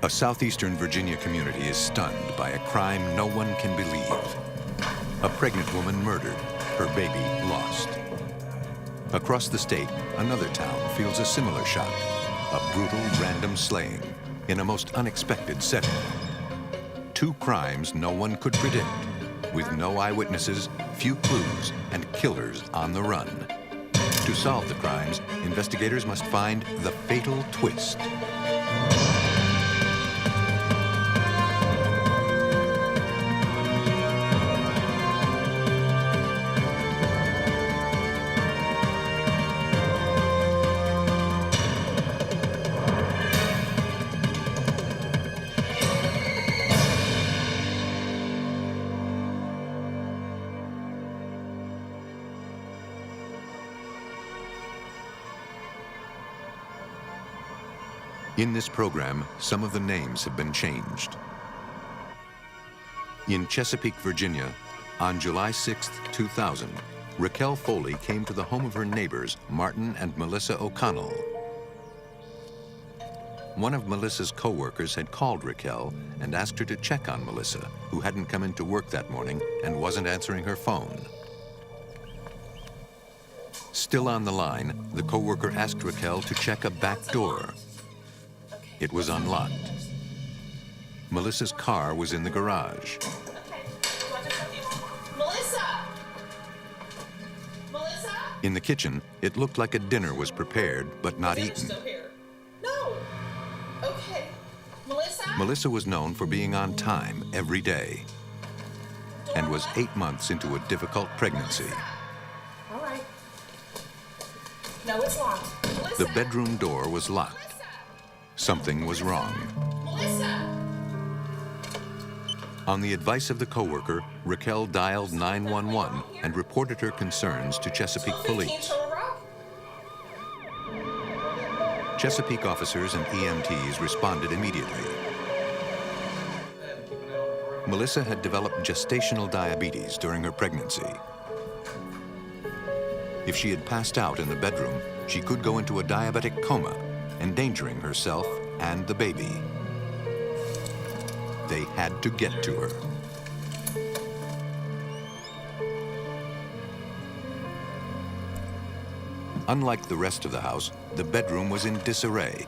A southeastern Virginia community is stunned by a crime no one can believe. A pregnant woman murdered, her baby lost. Across the state, another town feels a similar shock. A brutal, random slaying in a most unexpected setting. Two crimes no one could predict, with no eyewitnesses, few clues, and killers on the run. To solve the crimes, investigators must find the fatal twist. In this program, some of the names have been changed. In Chesapeake, Virginia, on July 6, 2000, Raquel Foley came to the home of her neighbors, Martin and Melissa O'Connell. One of Melissa's co-workers had called Raquel and asked her to check on Melissa, who hadn't come into work that morning and wasn't answering her phone. Still on the line, the co-worker asked Raquel to check a back door. It was unlocked. Melissa's car was in the garage. Melissa! Melissa? In the kitchen, it looked like a dinner was prepared, but not eaten. Still here. No. Okay. Melissa? Melissa was known for being on time every day and was 8 months into a difficult pregnancy. All right. No, it's locked. Melissa? The bedroom door was locked. Something was wrong. Melissa! On the advice of the coworker, Raquel dialed 911 and reported her concerns to Chesapeake Police. Chesapeake officers and EMTs responded immediately. Melissa had developed gestational diabetes during her pregnancy. If she had passed out in the bedroom, she could go into a diabetic coma, endangering herself and the baby. They had to get to her. Unlike the rest of the house, the bedroom was in disarray.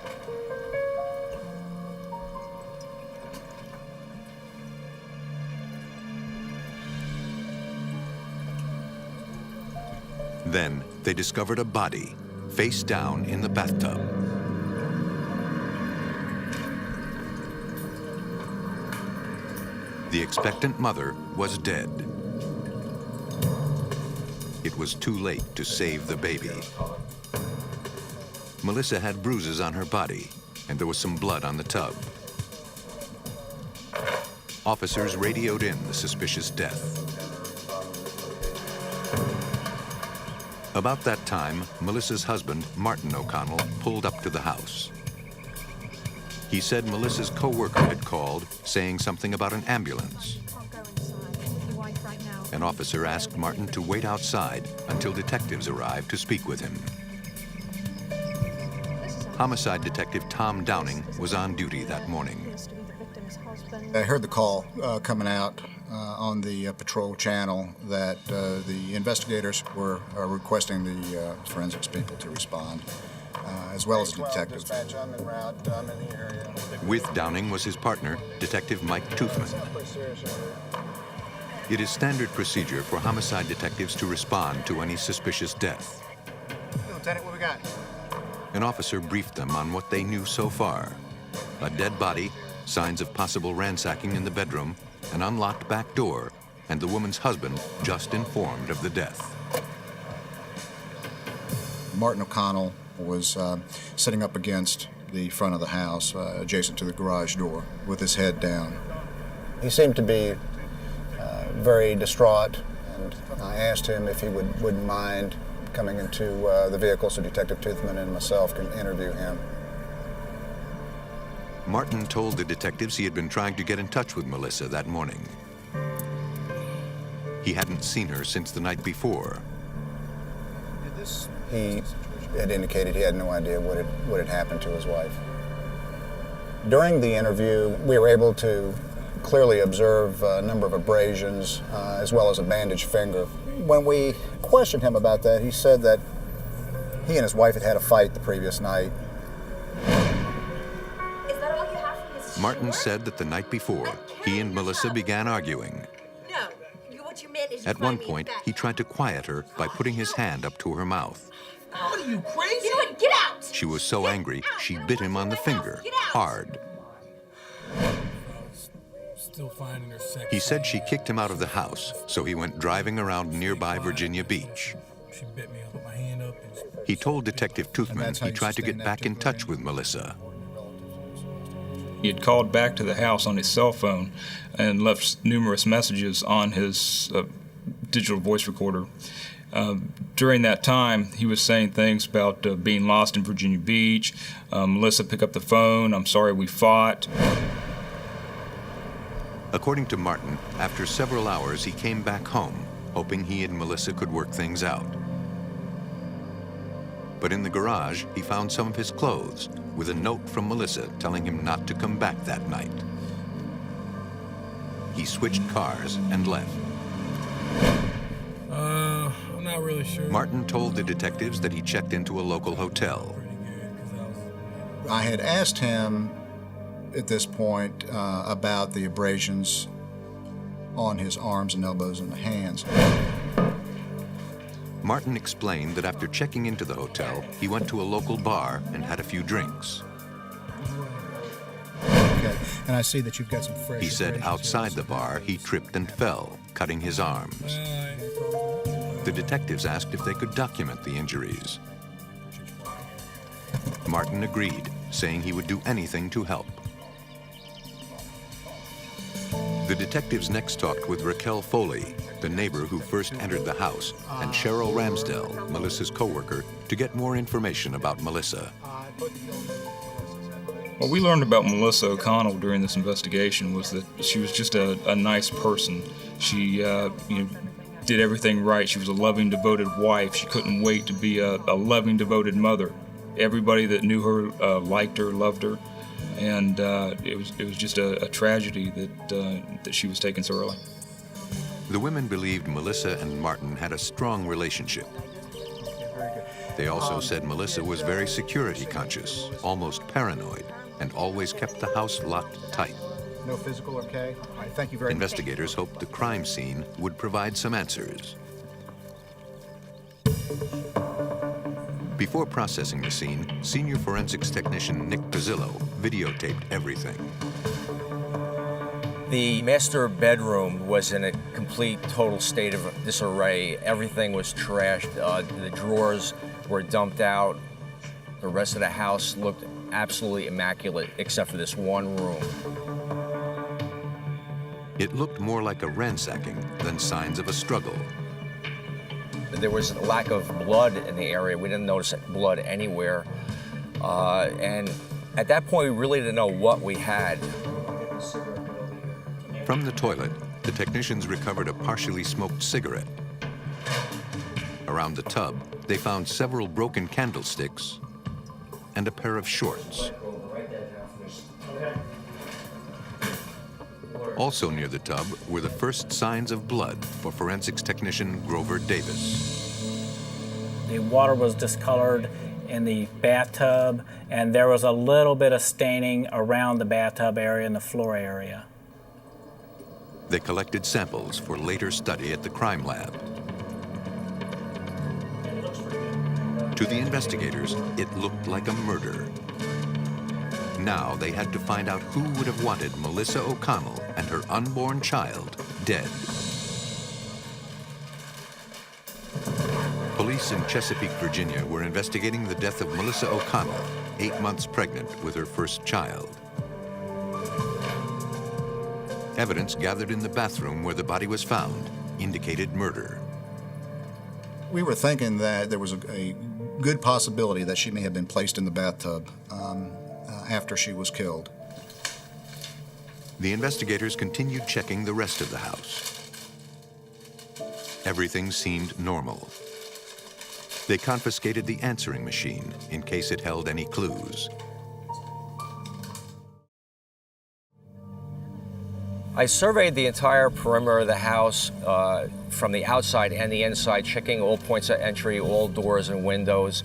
Then they discovered a body, face down in the bathtub. The expectant mother was dead. It was too late to save the baby. Melissa had bruises on her body, and there was some blood on the tub. Officers radioed in the suspicious death. About that time, Melissa's husband, Martin O'Connell, pulled up to the house. He said Melissa's co-worker had called, saying something about an ambulance. An officer asked Martin to wait outside until detectives arrived to speak with him. Homicide detective Tom Downing was on duty that morning. I heard the call coming out on the patrol channel that the investigators were requesting the forensics people to respond. As well as a detective. With Downing was his partner, Detective Mike Toothman. It is standard procedure for homicide detectives to respond to any suspicious death. Lieutenant, what we got? An officer briefed them on what they knew so far. A dead body, signs of possible ransacking in the bedroom, an unlocked back door, and the woman's husband just informed of the death. Martin O'Connell was sitting up against the front of the house, adjacent to the garage door, with his head down. He seemed to be very distraught, and I asked him if he wouldn't mind coming into the vehicle so Detective Toothman and myself can interview him. Martin told the detectives he had been trying to get in touch with Melissa that morning. He hadn't seen her since the night before. He had indicated he had no idea what had happened to his wife. During the interview, we were able to clearly observe a number of abrasions, as well as a bandaged finger. When we questioned him about that, he said that he and his wife had had a fight the previous night. Is that all you have from his Martin shirt? said that the night before, he and Melissa began arguing. No. What you meant is you At one find me point, back. he tried to quiet her by putting his hand up to her mouth. What are you, crazy? You know what? Get out! She was so angry, she bit him on the finger, hard. Still finding her sex. He said she kicked him out of the house, so he went driving around nearby Virginia Beach. She bit me. I put my hand up. He told Detective Toothman that's how he you tried to sustain get that back in touch tooth, with Melissa. He had called back to the house on his cell phone and left numerous messages on his digital voice recorder. During that time, he was saying things about being lost in Virginia Beach. Melissa, pick up the phone. I'm sorry we fought. According to Martin, after several hours, he came back home, hoping he and Melissa could work things out. But in the garage, he found some of his clothes with a note from Melissa telling him not to come back that night. He switched cars and left. I'm not really sure. Martin told the detectives that he checked into a local hotel. Pretty good, 'cause I was I had asked him at this point about the abrasions on his arms and elbows and the hands. Martin explained that after checking into the hotel, he went to a local bar and had a few drinks. Okay, and I see that you've got some fresh. He said abrasions outside here. the bar, he tripped and fell, cutting his arms. The detectives asked if they could document the injuries. Martin agreed, saying he would do anything to help. The detectives next talked with Raquel Foley, the neighbor who first entered the house, and Cheryl Ramsdell, Melissa's co-worker, to get more information about Melissa. What we learned about Melissa O'Connell during this investigation was that she was just a nice person. She did everything right. She was a loving, devoted wife. She couldn't wait to be a loving, devoted mother. Everybody that knew her liked her, loved her, and it was just a tragedy that she was taken so early. The women believed Melissa and Martin had a strong relationship. They also said Melissa was very security conscious, almost paranoid, and always kept the house locked tight. No physical, okay? All right, thank you very much. Investigators hoped the crime scene would provide some answers. Before processing the scene, senior forensics technician Nick Pizzillo videotaped everything. The master bedroom was in a complete, total state of disarray. Everything was trashed. The drawers were dumped out. The rest of the house looked absolutely immaculate, except for this one room. It looked more like a ransacking than signs of a struggle. There was a lack of blood in the area. We didn't notice blood anywhere. And at that point, we really didn't know what we had. From the toilet, the technicians recovered a partially smoked cigarette. Around the tub, they found several broken candlesticks and a pair of shorts. Also near the tub were the first signs of blood for forensics technician Grover Davis. The water was discolored in the bathtub, and there was a little bit of staining around the bathtub area and the floor area. They collected samples for later study at the crime lab. To the investigators, it looked like a murder. Now they had to find out who would have wanted Melissa O'Connell and her unborn child dead. Police in Chesapeake, Virginia were investigating the death of Melissa O'Connell, 8 months pregnant with her first child. Evidence gathered in the bathroom where the body was found indicated murder. We were thinking that there was a good possibility that she may have been placed in the bathtub after she was killed. The investigators continued checking the rest of the house. Everything seemed normal. They confiscated the answering machine in case it held any clues. I surveyed the entire perimeter of the house from the outside and the inside, checking all points of entry, all doors and windows.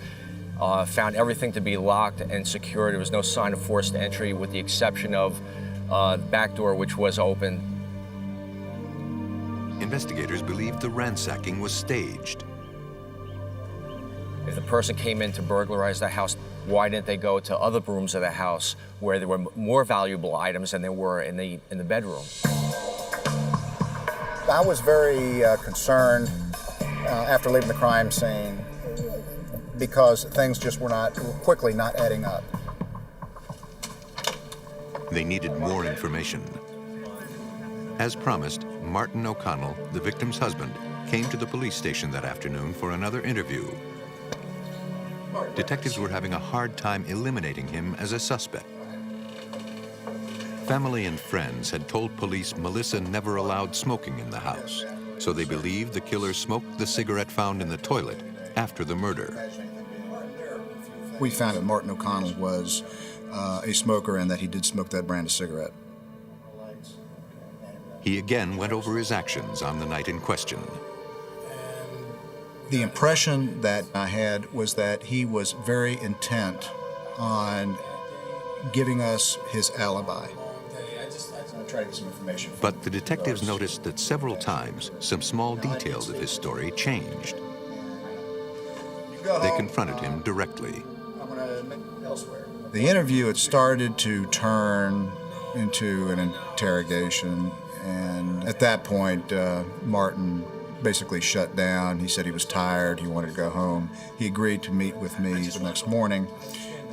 Found everything to be locked and secure. There was no sign of forced entry with the exception of the back door, which was open. Investigators believed the ransacking was staged. If the person came in to burglarize the house, why didn't they go to other rooms of the house where there were more valuable items than there were in the bedroom? I was very concerned after leaving the crime scene because things just were quickly not adding up. They needed more information. As promised, Martin O'Connell, the victim's husband, came to the police station that afternoon for another interview. Detectives were having a hard time eliminating him as a suspect. Family and friends had told police Melissa never allowed smoking in the house, so they believed the killer smoked the cigarette found in the toilet after the murder. We found that Martin O'Connell was a smoker and that he did smoke that brand of cigarette. He again went over his actions on the night in question. The impression that I had was that he was very intent on giving us his alibi. I tried to get some information. But the detectives noticed that several times some small details of his story changed. They confronted him directly. The interview had started to turn into an interrogation, and at that point, Martin basically shut down. He said he was tired, he wanted to go home. He agreed to meet with me the next morning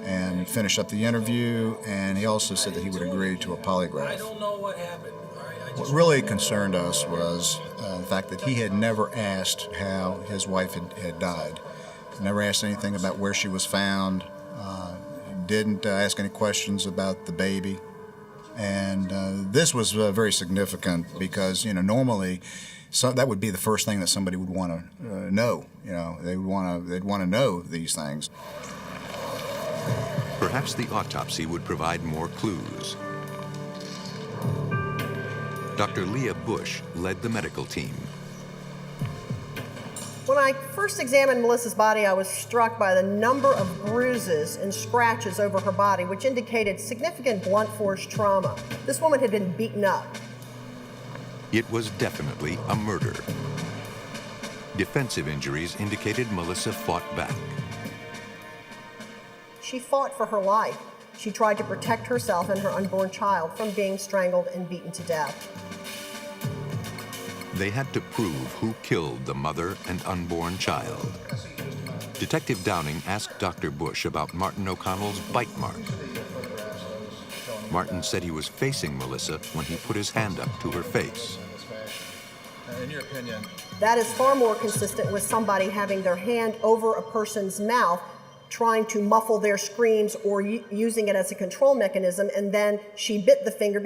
and finish up the interview, and he also said that he would agree to a polygraph. What really concerned us was the fact that he had never asked how his wife had died. Never asked anything about where she was found, didn't ask any questions about the baby. And this was very significant because, normally that would be the first thing that somebody would want to know. They'd want to know these things. Perhaps the autopsy would provide more clues. Dr. Leah Bush led the medical team. When I first examined Melissa's body, I was struck by the number of bruises and scratches over her body, which indicated significant blunt force trauma. This woman had been beaten up. It was definitely a murder. Defensive injuries indicated Melissa fought back. She fought for her life. She tried to protect herself and her unborn child from being strangled and beaten to death. They had to prove who killed the mother and unborn child. Detective Downing asked Dr. Bush about Martin O'Connell's bite mark. Martin said he was facing Melissa when he put his hand up to her face. In your opinion? That is far more consistent with somebody having their hand over a person's mouth, trying to muffle their screams or using it as a control mechanism, and then she bit the finger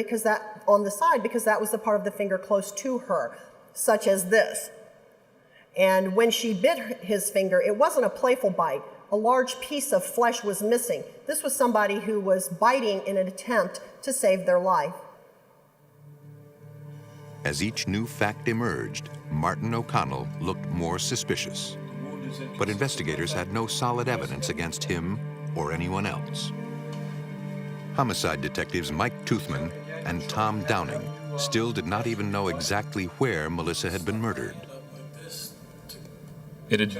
on the side because that was the part of the finger close to her, such as this. And when she bit his finger, it wasn't a playful bite. A large piece of flesh was missing. This was somebody who was biting in an attempt to save their life. As each new fact emerged, Martin O'Connell looked more suspicious. But investigators had no solid evidence against him or anyone else. Homicide detectives Mike Toothman and Tom Downing still did not even know exactly where Melissa had been murdered. It had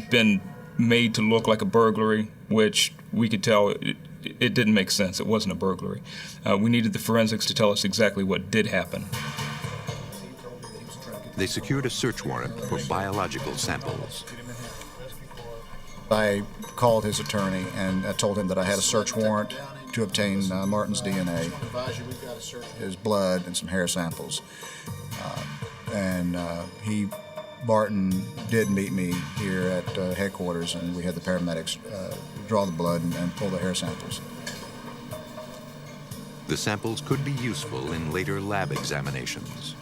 been made to look like a burglary, which we could tell it didn't make sense. It wasn't a burglary. We needed the forensics to tell us exactly what did happen. They secured a search warrant for biological samples. I called his attorney and I told him that I had a search warrant to obtain Martin's DNA, his blood, and some hair samples. Martin did meet me here at headquarters, and we had the paramedics draw the blood and pull the hair samples. The samples could be useful in later lab examinations.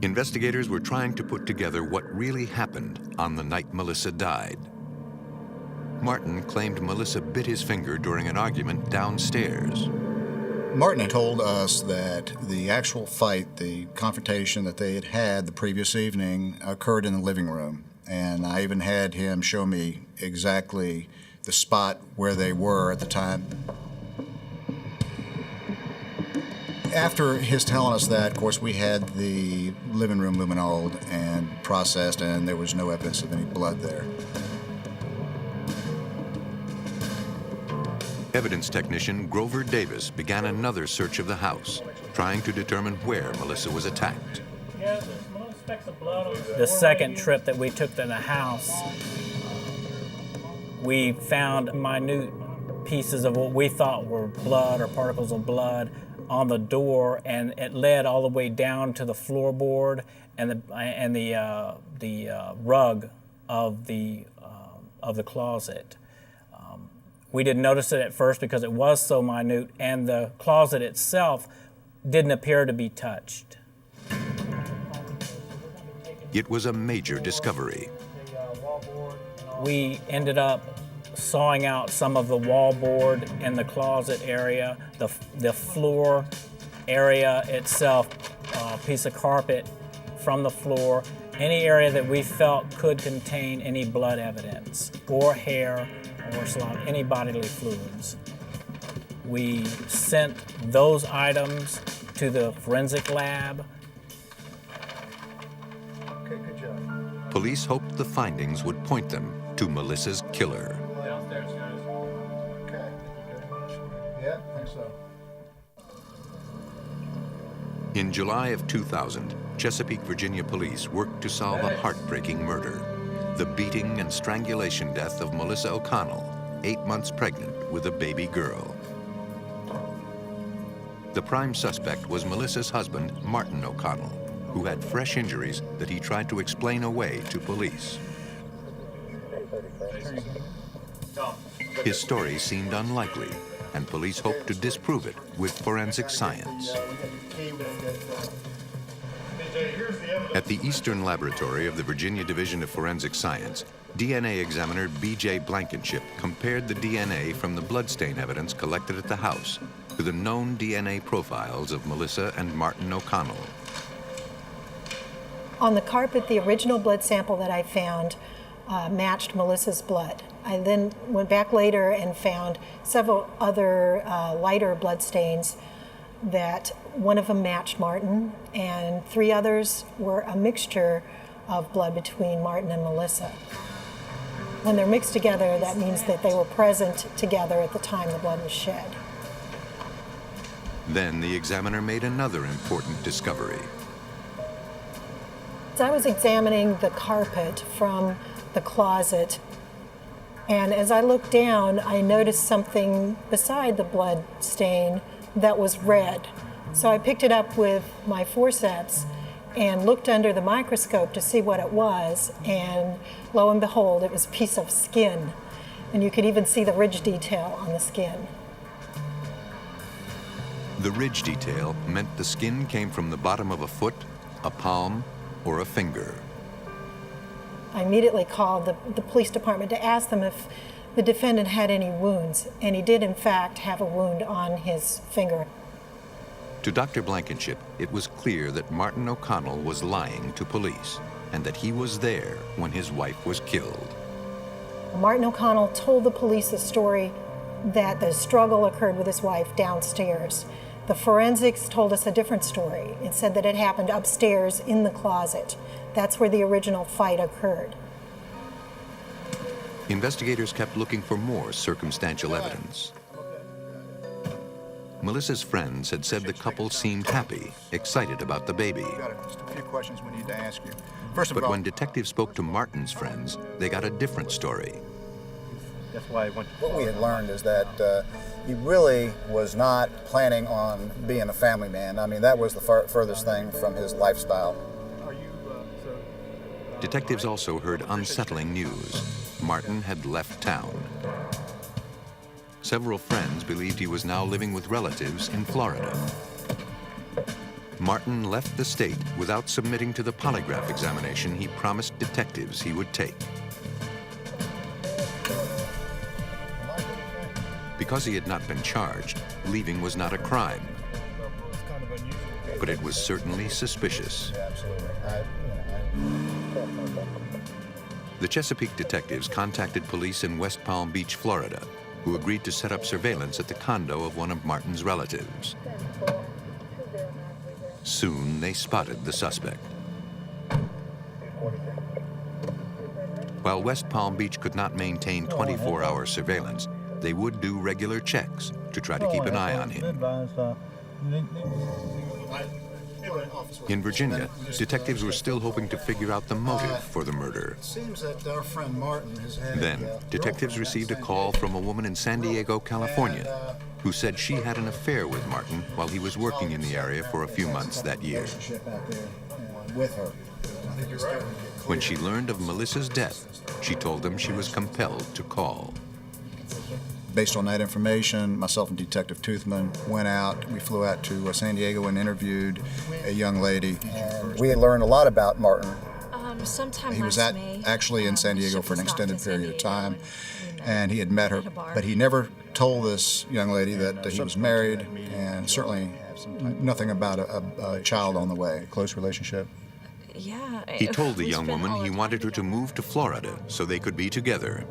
Investigators were trying to put together what really happened on the night Melissa died. Martin claimed Melissa bit his finger during an argument downstairs. Martin had told us that the actual fight, the confrontation that they had had the previous evening, occurred in the living room. And I even had him show me exactly the spot where they were at the time. After his telling us that, of course, we had the living room luminoled and processed, and there was no evidence of any blood there. Evidence technician Grover Davis began another search of the house, trying to determine where Melissa was attacked. The second trip that we took to the house, we found minute pieces of what we thought were blood or particles of blood on the door, and it led all the way down to the floorboard and the rug of the closet. We didn't notice it at first because it was so minute, and the closet itself didn't appear to be touched. It was a major discovery. We ended up sawing out some of the wallboard in the closet area, the floor area itself, a piece of carpet from the floor, any area that we felt could contain any blood evidence or hair or any bodily fluids. We sent those items to the forensic lab. Okay, good job. Police hoped the findings would point them to Melissa's killer. Downstairs, guys. Okay. Yeah, I think so. In July of 2000, Chesapeake, Virginia police worked to solve a heartbreaking murder. The beating and strangulation death of Melissa O'Connell, 8 months pregnant with a baby girl. The prime suspect was Melissa's husband, Martin O'Connell, who had fresh injuries that he tried to explain away to police. His story seemed unlikely, and police hoped to disprove it with forensic science. At the Eastern Laboratory of the Virginia Division of Forensic Science, DNA examiner B.J. Blankenship compared the DNA from the bloodstain evidence collected at the house to the known DNA profiles of Melissa and Martin O'Connell. On the carpet, the original blood sample that I found matched Melissa's blood. I then went back later and found several other lighter blood stains that one of them matched Martin, and 3 others were a mixture of blood between Martin and Melissa. When they're mixed together, that means that they were present together at the time the blood was shed. Then the examiner made another important discovery. As I was examining the carpet from the closet, and as I looked down, I noticed something beside the blood stain that was red. So I picked it up with my forceps and looked under the microscope to see what it was, and lo and behold, it was a piece of skin. And you could even see the ridge detail on the skin. The ridge detail meant the skin came from the bottom of a foot, a palm, or a finger. I immediately called the police department to ask them if the defendant had any wounds, and he did in fact have a wound on his finger. To Dr. Blankenship, it was clear that Martin O'Connell was lying to police and that he was there when his wife was killed. Martin O'Connell told the police the story that the struggle occurred with his wife downstairs. The forensics told us a different story. It said that it happened upstairs in the closet. That's where the original fight occurred. Investigators kept looking for more circumstantial evidence. Melissa's friends had said the couple seemed happy, excited about the baby. Got just a few questions we need to ask you. First of But all, when detectives spoke to Martin's friends, they got a different story. That's why I went. What we had learned is that he really was not planning on being a family man. I mean, that was the furthest thing from his lifestyle. Detectives also heard unsettling news. Martin had left town. Several friends believed he was now living with relatives in Florida. Martin left the state without submitting to the polygraph examination he promised detectives he would take. Because he had not been charged, leaving was not a crime. But it was certainly suspicious. The Chesapeake detectives contacted police in West Palm Beach, Florida, who agreed to set up surveillance at the condo of one of Martin's relatives. Soon they spotted the suspect. While West Palm Beach could not maintain 24-hour surveillance, they would do regular checks to try to keep an eye on him. In Virginia, detectives were still hoping to figure out the motive for the murder. It seems that our friend Martin has had Then, detectives received a call from a woman in San Diego, California, who said she had an affair with Martin while he was working in the area for a few months that year. With her. When she learned of Melissa's death, she told them she was compelled to call. Based on that information, myself and Detective Toothman went out. We flew out to San Diego and interviewed a young lady. We had learned a lot about Martin. He was actually in San Diego for an extended period of time, and he had met her, but he never told this young lady that he was married, and certainly nothing about a child on the way. Close relationship. Yeah. He told the young woman he wanted her to move to Florida so they could be together.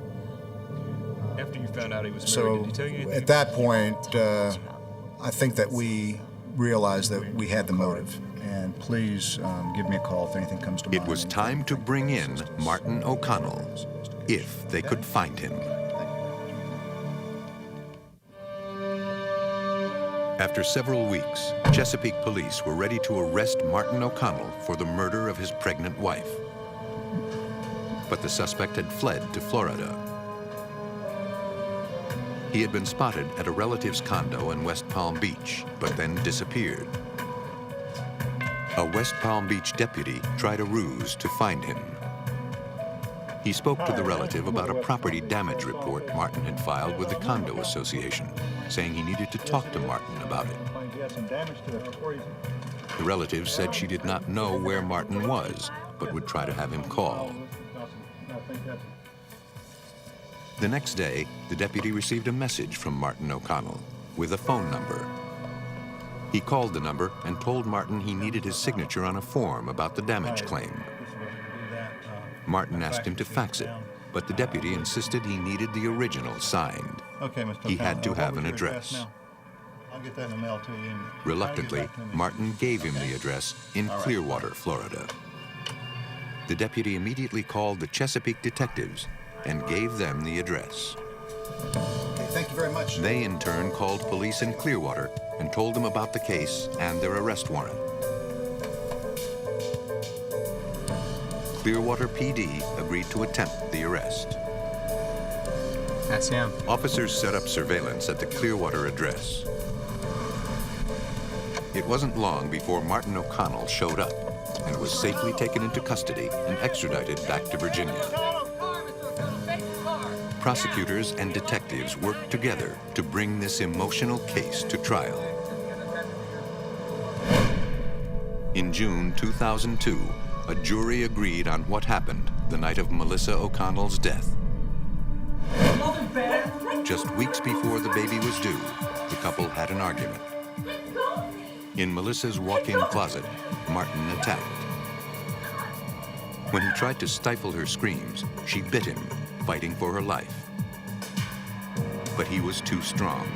After you found out he was married, So did he tell you anything? at that point, I think that we realized that we had the motive. And please give me a call if anything comes to mind. It was time to bring in Martin O'Connell, if they could find him. After several weeks, Chesapeake police were ready to arrest Martin O'Connell for the murder of his pregnant wife. But the suspect had fled to Florida. He had been spotted at a relative's condo in West Palm Beach, but then disappeared. A West Palm Beach deputy tried a ruse to find him. He spoke to the relative about a property damage report Martin had filed with the condo association, saying he needed to talk to Martin about it. The relative said she did not know where Martin was, but would try to have him call. The next day, the deputy received a message from Martin O'Connell with a phone number. He called the number and told Martin he needed his signature on a form about the damage claim. Martin asked him to fax it, but the deputy insisted he needed the original signed. He had to have an address. I'll get that in the mail to you. Reluctantly, Martin gave him the address in Clearwater, Florida. The deputy immediately called the Chesapeake detectives and gave them the address. Okay, thank you very much. They in turn called police in Clearwater and told them about the case and their arrest warrant. Clearwater PD agreed to attempt the arrest. That's him. Officers set up surveillance at the Clearwater address. It wasn't long before Martin O'Connell showed up and was safely taken into custody and extradited back to Virginia. Prosecutors and detectives worked together to bring this emotional case to trial. In June 2002, a jury agreed on what happened the night of Melissa O'Connell's death. Just weeks before the baby was due, the couple had an argument. In Melissa's walk-in closet, Martin attacked. When he tried to stifle her screams, she bit him, fighting for her life. But he was too strong.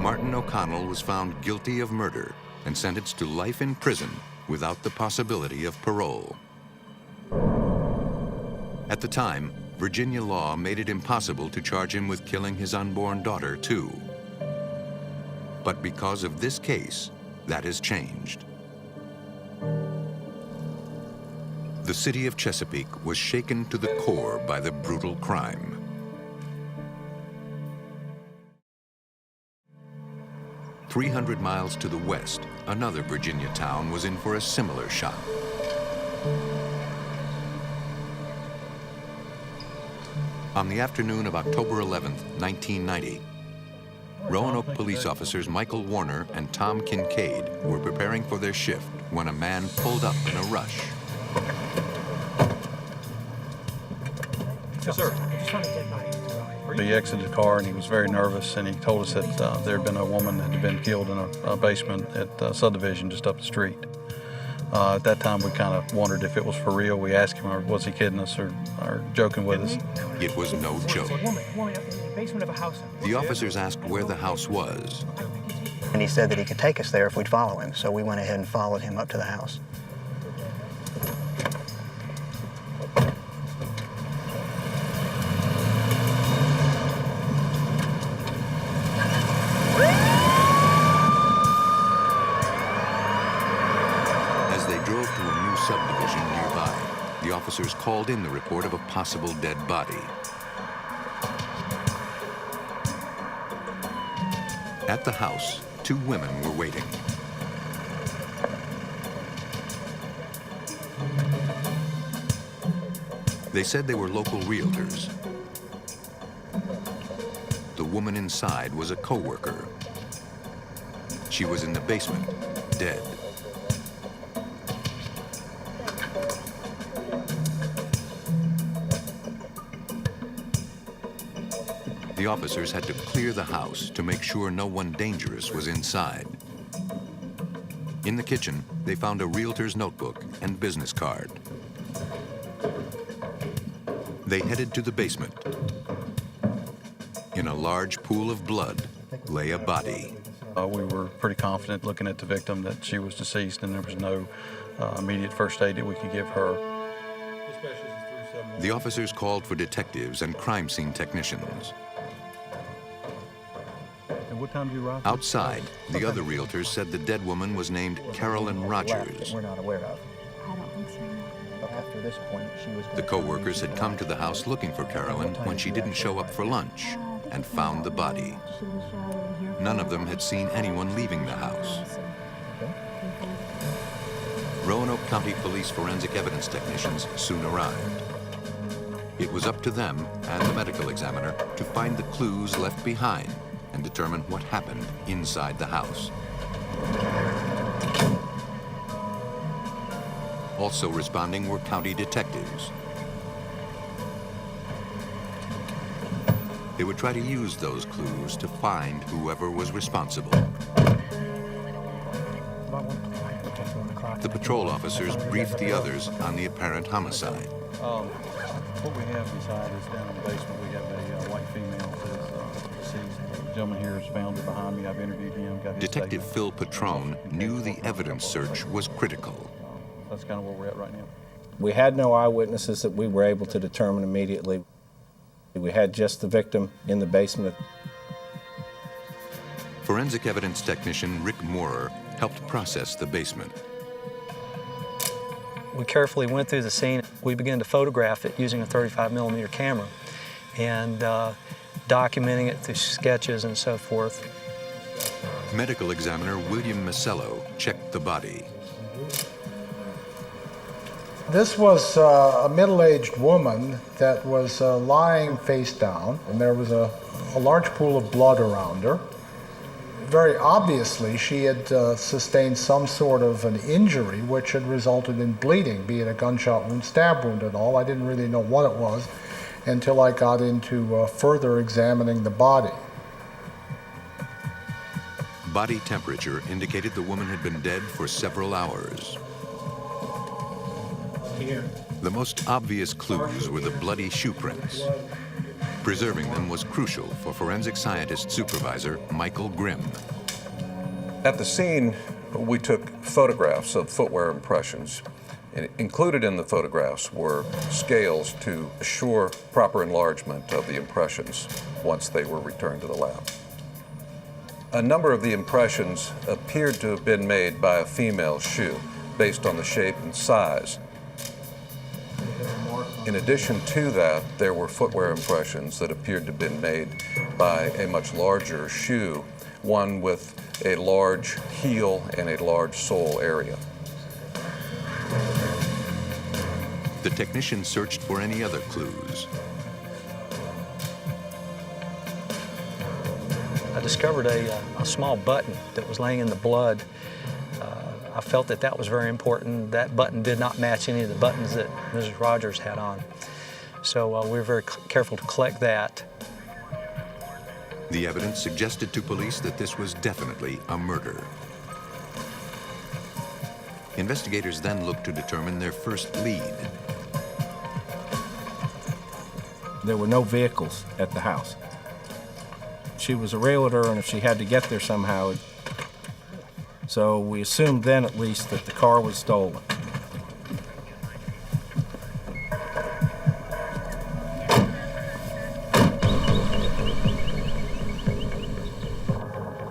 Martin O'Connell was found guilty of murder and sentenced to life in prison without the possibility of parole. At the time, Virginia law made it impossible to charge him with killing his unborn daughter, too. But because of this case, that has changed. The city of Chesapeake was shaken to the core by the brutal crime. "300 miles to the west, another Virginia town was in for a similar shock. On the afternoon of October 11, 1990, Roanoke police officers Michael Warner and Tom Kincaid were preparing for their shift when a man pulled up in a rush. Yes, sir. Just found a dead body. He exited the car and he was very nervous, and he told us that there had been a woman that had been killed in a basement at subdivision just up the street. At that time, we kind of wondered if it was for real. We asked him, or was he kidding us or joking with us? It was no joke. Woman up in the basement of a house. The officers asked where the house was. And he said that he could take us there if we'd follow him, so we went ahead and followed him up to the house. As they drove to a new subdivision nearby, the officers called in the report of a possible dead body. At the house, 2 women were waiting. They said they were local realtors. The woman inside was a co-worker. She was in the basement, dead. The officers had to clear the house to make sure no one dangerous was inside. In the kitchen, they found a realtor's notebook and business card. They headed to the basement. In a large pool of blood lay a body. We were pretty confident looking at the victim that she was deceased, and there was no immediate first aid that we could give her. The officers called for detectives and crime scene technicians. What time did you arrive? Outside, the other realtors said the dead woman was named Carolyn Rogers. We're not aware of. I don't think so. But after this point, she was... The co-workers had come to the house looking for Carolyn when she didn't show up for lunch and found the body. None of them had seen anyone leaving the house. Roanoke County Police forensic evidence technicians soon arrived. It was up to them and the medical examiner to find the clues left behind and determine what happened inside the house. Also responding were county detectives. They would try to use those clues to find whoever was responsible. The patrol officers briefed the others on the apparent homicide. What we have inside is down in the basement, we have a white female that's deceased. The gentleman here is found behind me. I've interviewed him. Got his Detective statement. Phil Patrone knew the evidence search was critical. That's kind of where we're at right now. We had no eyewitnesses that we were able to determine immediately. We had just the victim in the basement. Forensic evidence technician Rick Moorer helped process the basement. We carefully went through the scene. We began to photograph it using a 35mm camera and documenting it through sketches and so forth. Medical examiner William Masello checked the body. This was a middle-aged woman that was lying face down, and there was a large pool of blood around her. Very obviously, she had sustained some sort of an injury which had resulted in bleeding, be it a gunshot wound, stab wound and all. I didn't really know what it was until I got into further examining the body. Body temperature indicated the woman had been dead for several hours. The most obvious clues were the bloody shoe prints. Preserving them was crucial for forensic scientist supervisor Michael Grimm. At the scene, we took photographs of footwear impressions. And included in the photographs were scales to assure proper enlargement of the impressions once they were returned to the lab. A number of the impressions appeared to have been made by a female shoe based on the shape and size. In addition to that, there were footwear impressions that appeared to have been made by a much larger shoe, one with a large heel and a large sole area. The technician searched for any other clues. I discovered a small button that was laying in the blood. I felt that that was very important. That button did not match any of the buttons that Mrs. Rogers had on. So we were very careful to collect that. The evidence suggested to police that this was definitely a murder. Investigators then looked to determine their first lead. There were no vehicles at the house. She was a realtor, and if she had to get there somehow, so we assumed then at least that the car was stolen.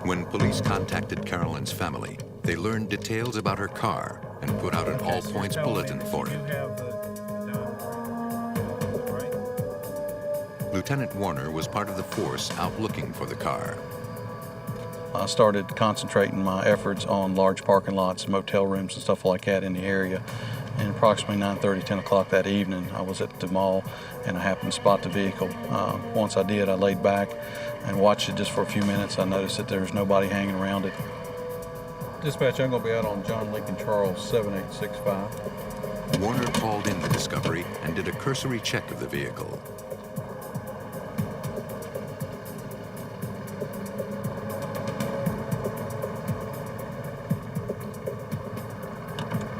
When police contacted Carolyn's family, they learned details about her car and put out an all-points bulletin for it. Lieutenant Warner was part of the force out looking for the car. I started concentrating my efforts on large parking lots, motel rooms, and stuff like that in the area. And approximately 9:30, 10 o'clock that evening, I was at the mall and I happened to spot the vehicle. Once I did, I laid back and watched it just for a few minutes. I noticed that there was nobody hanging around it. Dispatch, I'm going to be out on John Lincoln Charles 7865. Warner called in the discovery and did a cursory check of the vehicle.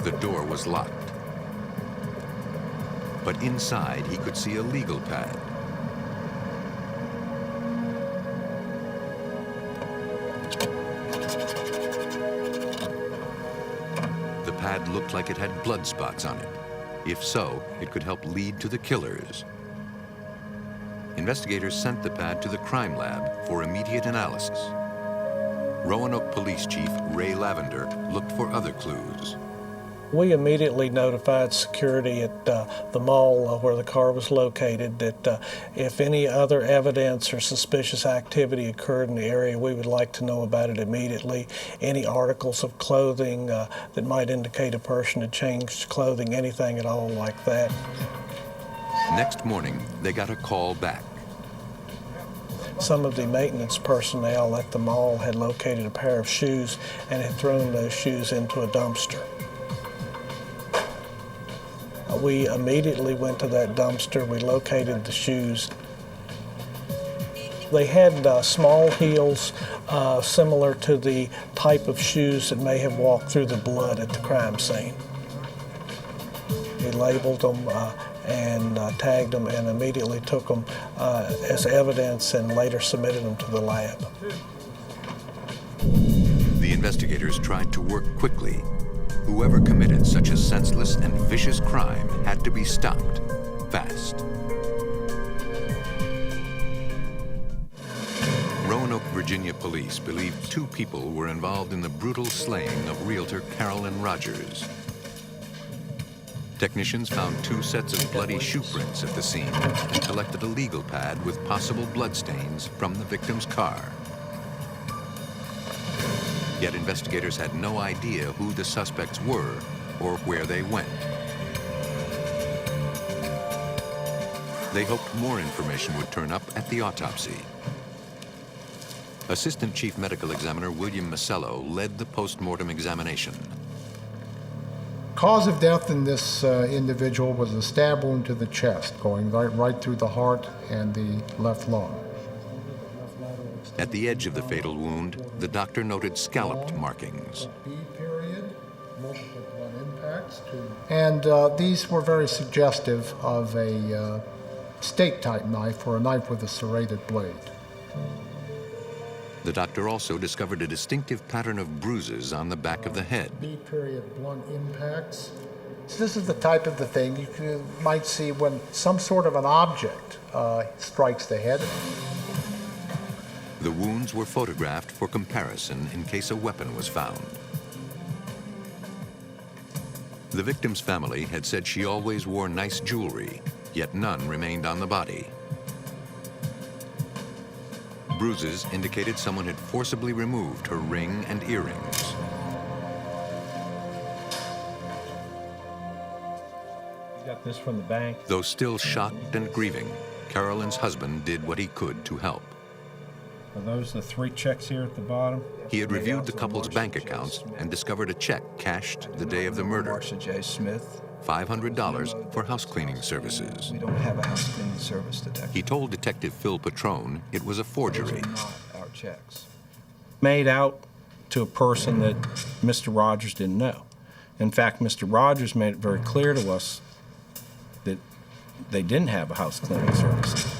The door was locked. But inside, he could see a legal pad. The pad looked like it had blood spots on it. If so, it could help lead to the killers. Investigators sent the pad to the crime lab for immediate analysis. Roanoke Police Chief Ray Lavender looked for other clues. We immediately notified security at the mall where the car was located that if any other evidence or suspicious activity occurred in the area, we would like to know about it immediately. Any articles of clothing that might indicate a person had changed clothing, anything at all like that. Next morning, they got a call back. Some of the maintenance personnel at the mall had located a pair of shoes and had thrown those shoes into a dumpster. We immediately went to that dumpster. We located the shoes. They had small heels similar to the type of shoes that may have walked through the blood at the crime scene. We labeled them and tagged them and immediately took them as evidence and later submitted them to the lab. The investigators tried to work quickly. Whoever committed such a senseless and vicious crime had to be stopped fast. Roanoke, Virginia police believed 2 people were involved in the brutal slaying of realtor Carolyn Rogers. Technicians found 2 sets of bloody shoe prints at the scene and collected a legal pad with possible bloodstains from the victim's car. Yet investigators had no idea who the suspects were or where they went. They hoped more information would turn up at the autopsy. Assistant Chief Medical Examiner William Masello led the post-mortem examination. Cause of death in this individual was a stab wound to the chest, going right through the heart and the left lung. At the edge of the fatal wound, the doctor noted scalloped markings. Multiple blood impacts. And these were very suggestive of a steak-type knife or a knife with a serrated blade. The doctor also discovered a distinctive pattern of bruises on the back of the head. B-period blunt impacts. So this is the type of the thing you might see when some sort of an object strikes the head. The wounds were photographed for comparison in case a weapon was found. The victim's family had said she always wore nice jewelry, yet none remained on the body. Bruises indicated someone had forcibly removed her ring and earrings. Got this from the bank. Though still shocked and grieving, Carolyn's husband did what he could to help. Are those the 3 checks here at the bottom? He had reviewed the couple's bank accounts and discovered a check cashed the day of the murder. Marcia J. Smith, $500 for house cleaning services. We don't have a house cleaning service, detective. He told Detective Phil Patrone it was a forgery. Those are not our checks. Made out to a person that Mr. Rogers didn't know. In fact, Mr. Rogers made it very clear to us that they didn't have a house cleaning service.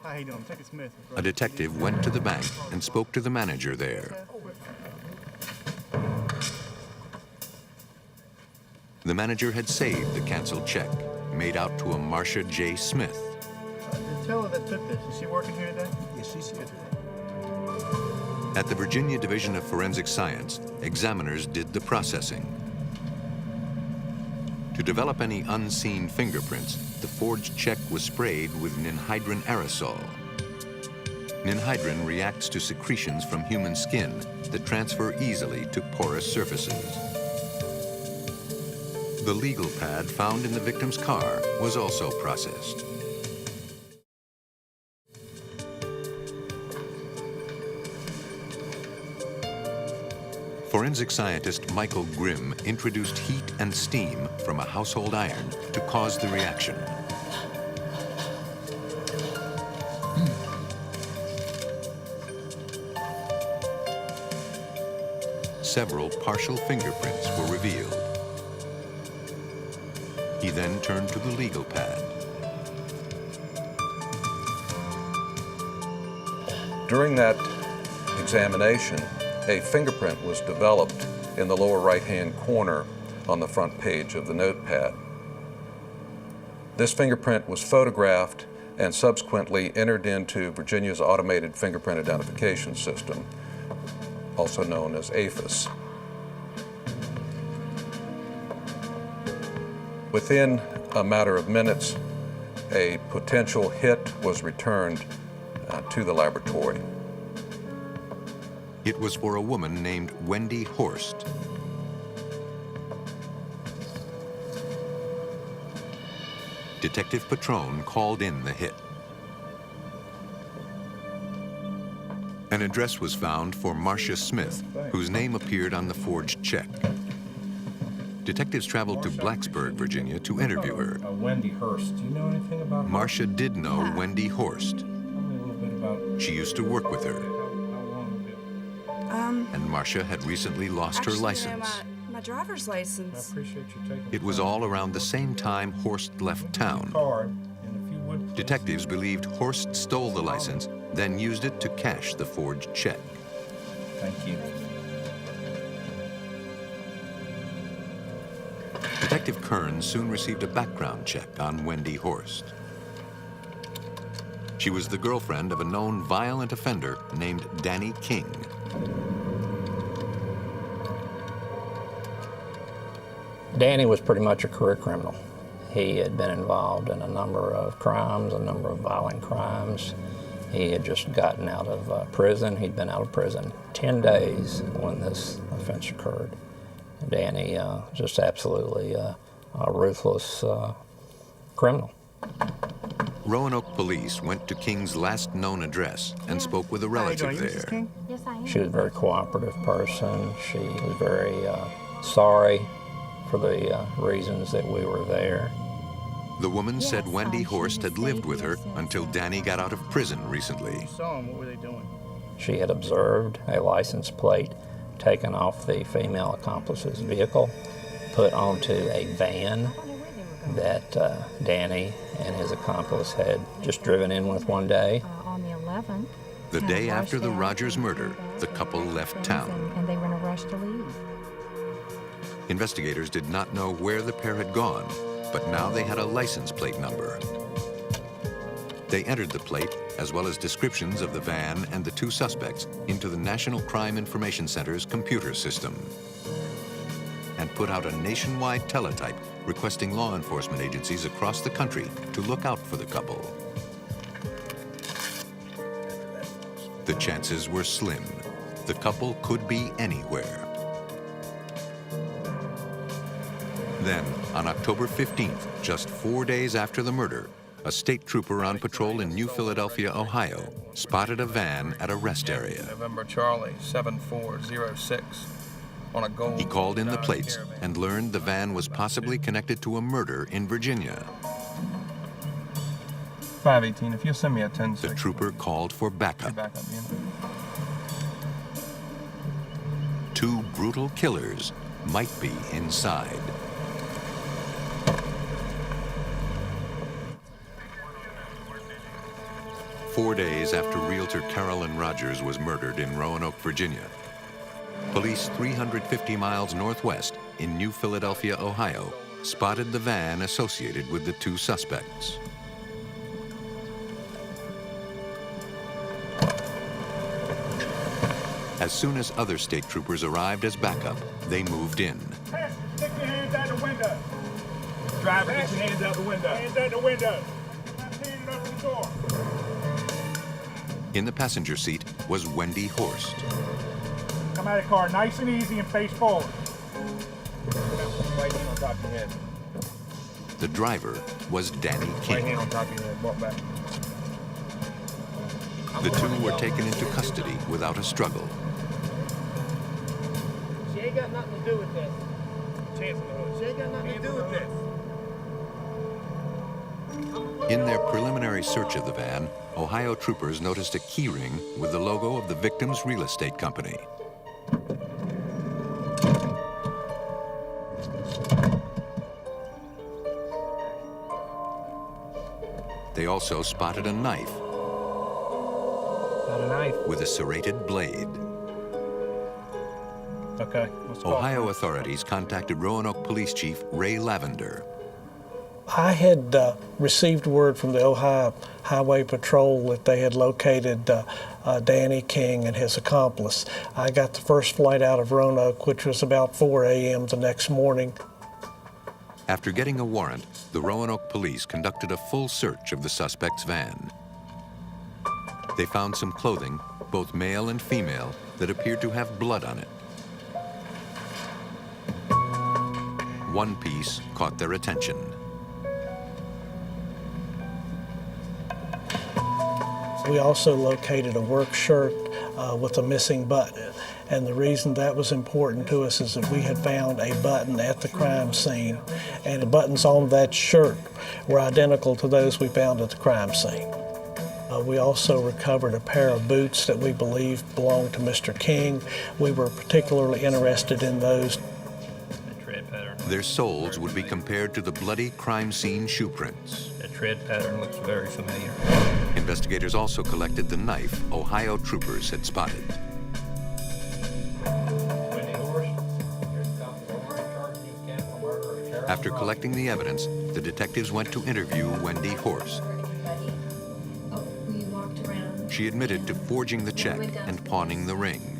How you doing? Detective Smith. A detective went to the bank and spoke to the manager there. The manager had saved the canceled check, made out to a Marcia J. Smith. The teller that took this, is she working here today? Yes, she's here today. At the Virginia Division of Forensic Science, examiners did the processing. To develop any unseen fingerprints, the forged check was sprayed with ninhydrin aerosol. Ninhydrin reacts to secretions from human skin that transfer easily to porous surfaces. The legal pad found in the victim's car was also processed. Forensic scientist Michael Grimm introduced heat and steam from a household iron to cause the reaction. Several partial fingerprints were revealed. He then turned to the legal pad. During that examination, a fingerprint was developed in the lower right-hand corner on the front page of the notepad. This fingerprint was photographed and subsequently entered into Virginia's Automated Fingerprint Identification System, also known as AFIS. Within a matter of minutes, a potential hit was returned to the laboratory. It was for a woman named Wendy Horst. Detective Patrone called in the hit. An address was found for Marcia Smith, whose name appeared on the forged check. Detectives traveled to Blacksburg, Virginia, to interview her. Wendy Horst. Do you know anything about her? Marcia did know Wendy Horst. Tell me a little bit about. She used to work with her. And Marcia had recently lost her license. My driver's license. I appreciate you taking It was all around the same time Horst left town. Detectives believed Horst stole the license, then used it to cash the forged check. Thank you. Detective Kern soon received a background check on Wendy Horst. She was the girlfriend of a known violent offender named Danny King. Danny was pretty much a career criminal. He had been involved in a number of crimes, a number of violent crimes. He had just gotten out of prison. He'd been out of prison 10 days when this offense occurred. Danny, just absolutely a ruthless criminal. Roanoke police went to King's last known address and spoke with a relative there. Yes, I am. She was a very cooperative person. She was very sorry for the reasons that we were there. The woman said Wendy Horst had lived with her until Danny got out of prison recently. Saw them. What were they doing? She had observed a license plate taken off the female accomplice's vehicle, put onto a van that Danny and his accomplice had just driven in with one day. On the 11th. The day after the Rogers murder, the couple left town. And they were in a rush to leave. Investigators did not know where the pair had gone, but now they had a license plate number. They entered the plate, as well as descriptions of the van and the two suspects, into the National Crime Information Center's computer system, and put out a nationwide teletype requesting law enforcement agencies across the country to look out for the couple. The chances were slim. The couple could be anywhere. Then, on October 15th, just 4 days after the murder, a state trooper on patrol in New Philadelphia, Ohio, spotted a van at a rest area. November Charlie 7406 on a gold. He called in the plates and learned the van was possibly connected to a murder in Virginia. 518, if you'll send me a 10. The trooper called for backup. Two brutal killers might be inside. Four days after realtor Carolyn Rogers was murdered in Roanoke, Virginia, police 350 miles northwest in New Philadelphia, Ohio, spotted the van associated with the two suspects. As soon as other state troopers arrived as backup, they moved in. Passenger, stick your hands out the window. Driver, get your hands out the window. Hands out the window. I'm standing up the door. In the passenger seat was Wendy Horst. Come out of the car nice and easy and face forward. Right hand on top of your head. The driver was Danny Right King. hand on top of your head. Walk back. The two were taken into custody without a struggle. She ain't got nothing to do with this. Chance in the hood. She ain't got nothing to do with this. In their preliminary search of the van, Ohio troopers noticed a keyring with the logo of the victim's real estate company. They also spotted a knife with a serrated blade. Okay. Ohio authorities contacted Roanoke Police Chief Ray Lavender. I had received word from the Ohio Highway Patrol that they had located Danny King and his accomplice. I got the first flight out of Roanoke, which was about 4 a.m. the next morning. After getting a warrant, the Roanoke police conducted a full search of the suspect's van. They found some clothing, both male and female, that appeared to have blood on it. One piece caught their attention. We also located a work shirt with a missing button. And the reason that was important to us is that we had found a button at the crime scene, and the buttons on that shirt were identical to those we found at the crime scene. We also recovered a pair of boots that we believe belonged to Mr. King. We were particularly interested in those. Their soles would be compared to the bloody crime scene shoe prints. The tread pattern looks very familiar. Investigators also collected the knife Ohio troopers had spotted. After collecting the evidence, the detectives went to interview Wendy Horst. She admitted to forging the check and pawning the ring.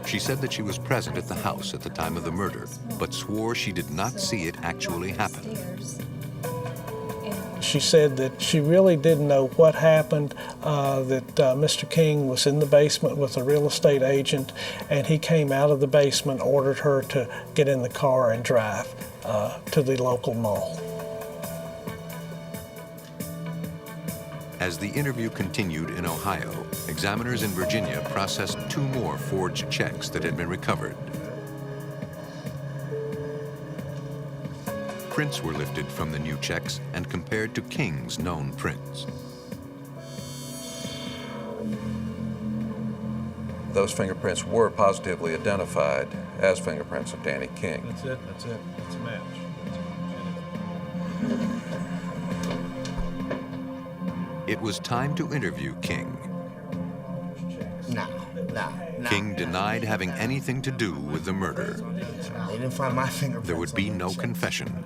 She said that she was present at the house at the time of the murder, but swore she did not see it actually happen. She said that she really didn't know what happened, that Mr. King was in the basement with a real estate agent, and he came out of the basement, ordered her to get in the car and drive to the local mall. As the interview continued in Ohio, examiners in Virginia processed 2 more forged checks that had been recovered. Prints were lifted from the new checks and compared to King's known prints. Those fingerprints were positively identified as fingerprints of Danny King. That's it. It's a match. It was time to interview King. No. King denied having anything to do with the murder. They didn't find my fingerprints. There would be no confession.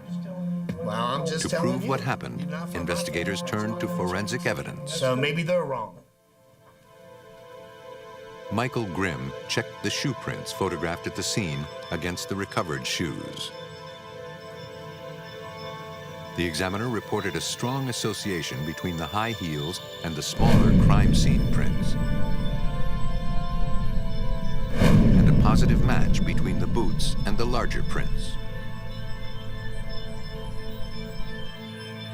Well, I'm just To telling prove you. what happened, investigators turned to forensic evidence. So maybe they're wrong. Michael Grimm checked the shoe prints photographed at the scene against the recovered shoes. The examiner reported a strong association between the high heels and the smaller crime scene prints, and a positive match between the boots and the larger prints.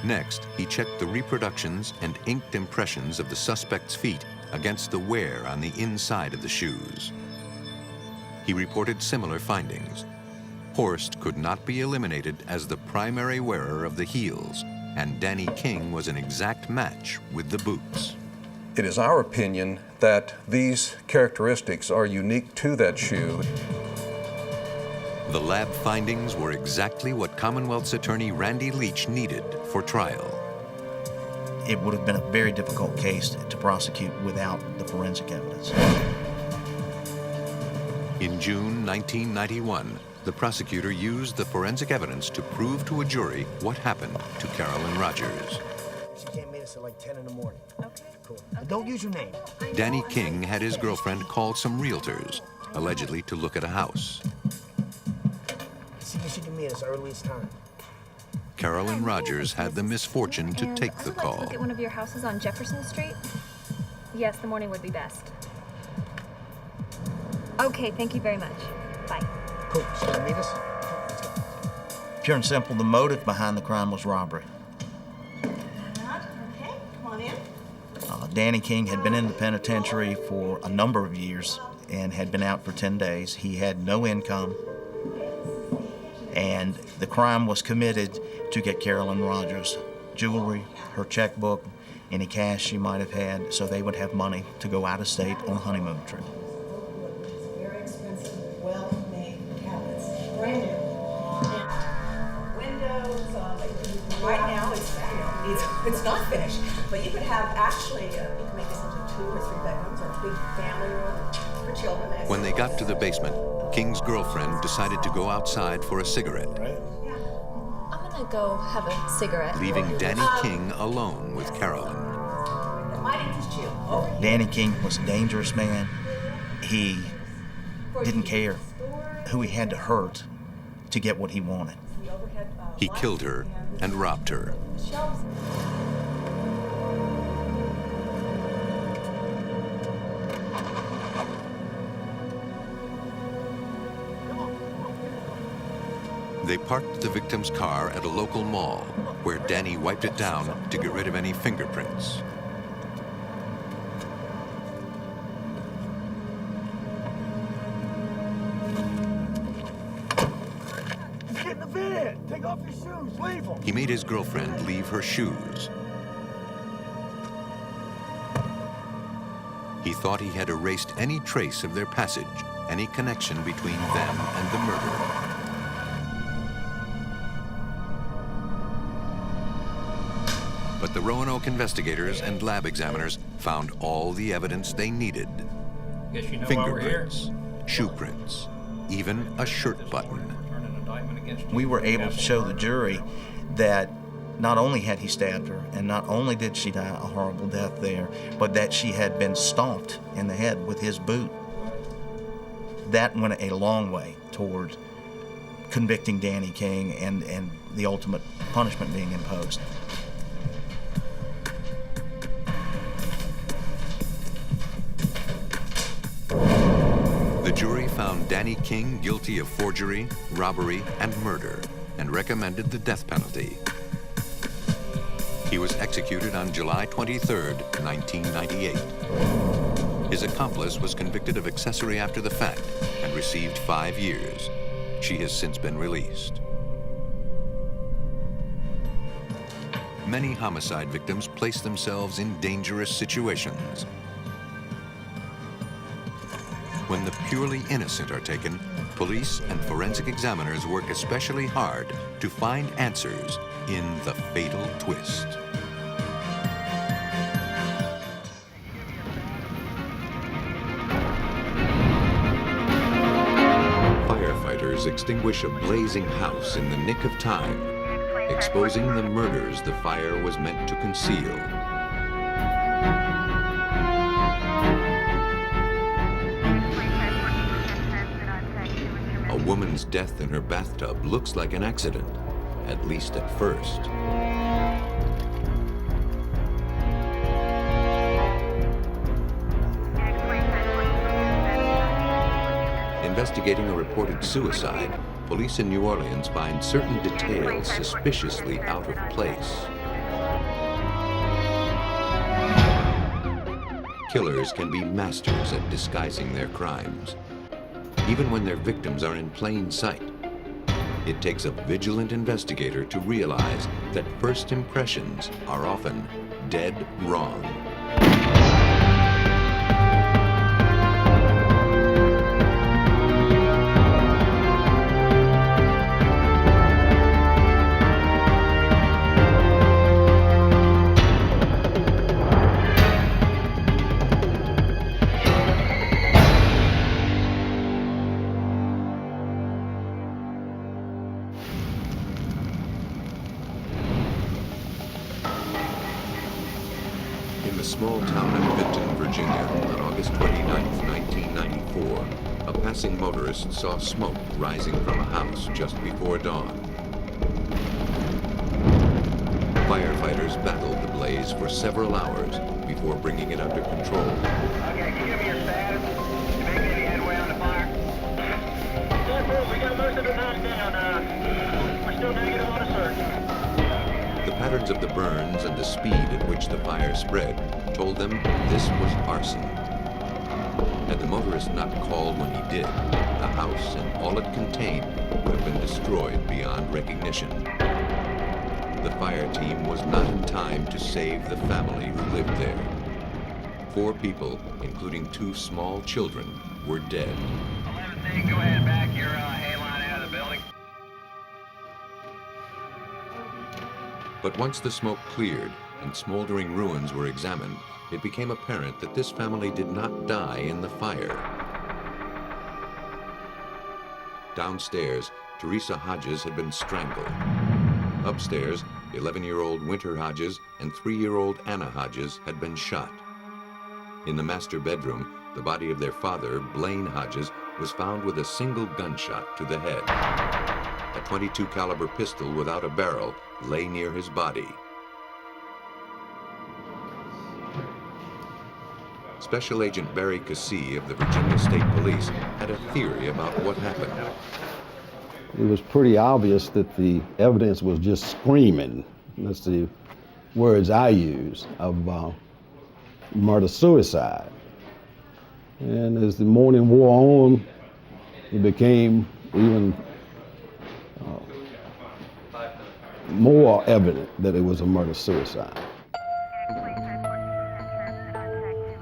Next, he checked the reproductions and inked impressions of the suspect's feet against the wear on the inside of the shoes. He reported similar findings. Horst could not be eliminated as the primary wearer of the heels, and Danny King was an exact match with the boots. It is our opinion that these characteristics are unique to that shoe. The lab findings were exactly what Commonwealth's attorney Randy Leach needed for trial. It would have been a very difficult case to prosecute without the forensic evidence. In June 1991, the prosecutor used the forensic evidence to prove to a jury what happened to Carolyn Rogers. She can't meet us at like 10 in the morning. Okay. Cool. And don't use your name. Danny King had his girlfriend call some realtors, allegedly to look at a house. See if she can meet us early as time. Carolyn Rogers had the misfortune to take the call. Look at one of your houses on Jefferson Street. Yes, the morning would be best. Okay, thank you very much. Bye. Cool. She can meet us? Pure and simple, the motive behind the crime was robbery. Okay, come on in. Danny King had been in the penitentiary for a number of years and had been out for 10 days. He had no income, and the crime was committed to get Carolyn Rogers jewelry, her checkbook, any cash she might have had, so they would have money to go out of state on a honeymoon trip. Very expensive, well-made cabinets. Brand new. Windows, right now it's not finished, but you could have actually, you could make this into 2 or 3 bedrooms or a big family room for children. When they got to the basement, King's girlfriend decided to go outside for a cigarette, I'm gonna go have a cigarette. leaving Danny King alone with Carolyn. My name is Jill. Danny King was a dangerous man. He didn't care who he had to hurt to get what he wanted. He killed her and robbed her. They parked the victim's car at a local mall, where Danny wiped it down to get rid of any fingerprints. Get in the van! Take off your shoes! Leave them! He made his girlfriend leave her shoes. He thought he had erased any trace of their passage, any connection between them and the murder. But the Roanoke investigators and lab examiners found all the evidence they needed. Guess you know why we're here. Fingerprints, shoe prints, even a shirt button. We were able to show the jury that not only had he stabbed her, and not only did she die a horrible death there, but that she had been stomped in the head with his boot. That went a long way toward convicting Danny King and the ultimate punishment being imposed. The jury found Danny King guilty of forgery, robbery, and murder, and recommended the death penalty. He was executed on July 23, 1998. His accomplice was convicted of accessory after the fact and received 5 years. She has since been released. Many homicide victims place themselves in dangerous situations. When the purely innocent are taken, police and forensic examiners work especially hard to find answers in the fatal twist. Firefighters extinguish a blazing house in the nick of time, exposing the murders the fire was meant to conceal. A woman's death in her bathtub looks like an accident, at least at first. Investigating a reported suicide, police in New Orleans find certain details suspiciously out of place. killers can be masters at disguising their crimes, even when their victims are in plain sight. It takes a vigilant investigator to realize that first impressions are often dead wrong. In the small town of Benton, Virginia, on August 29, 1994, a passing motorist saw smoke rising from a house just before dawn. Firefighters battled the blaze for several hours before bringing it under control. Okay, can you give me your status? You making any headway on the fire? Yeah, we got most of it knocked down. We're still negative on a search. The patterns of the burns and the speed at which the fire spread told them this was arson. Had the motorist not called when he did, the house and all it contained would have been destroyed beyond recognition. The fire team was not in time to save the family who lived there. 4 people, including 2 small children, were dead. 11C, go ahead, back your hay line out of the building. But once the smoke cleared and smoldering ruins were examined, it became apparent that this family did not die in the fire. Downstairs, Teresa Hodges had been strangled. Upstairs, 11-year-old Winter Hodges and 3-year-old Anna Hodges had been shot. In the master bedroom, the body of their father, Blaine Hodges, was found with a single gunshot to the head. A .22 caliber pistol without a barrel lay near his body. Special Agent Barry Cassie of the Virginia State Police had a theory about what happened. It was pretty obvious that the evidence was just screaming, that's the words I use, of murder-suicide. And as the morning wore on, it became even more evident that it was a murder-suicide.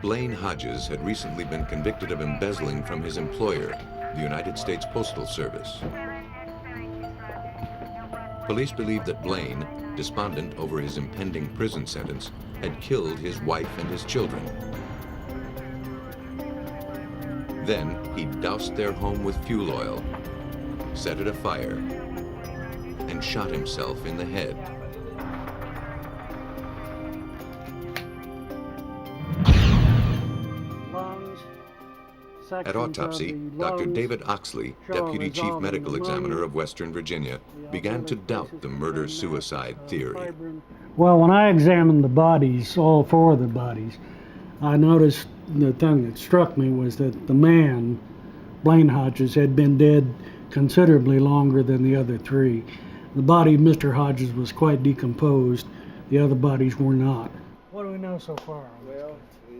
Blaine Hodges had recently been convicted of embezzling from his employer, the United States Postal Service. Police believed that Blaine, despondent over his impending prison sentence, had killed his wife and his children. Then he doused their home with fuel oil, set it afire, and shot himself in the head. At autopsy, Dr. David Oxley, Deputy Chief Medical Examiner of Western Virginia, began to doubt the murder-suicide theory. Well, when I examined the bodies, all 4 of the bodies, I noticed the thing that struck me was that the man, Blaine Hodges, had been dead considerably longer than the other 3. The body of Mr. Hodges was quite decomposed. The other bodies were not. What do we know so far?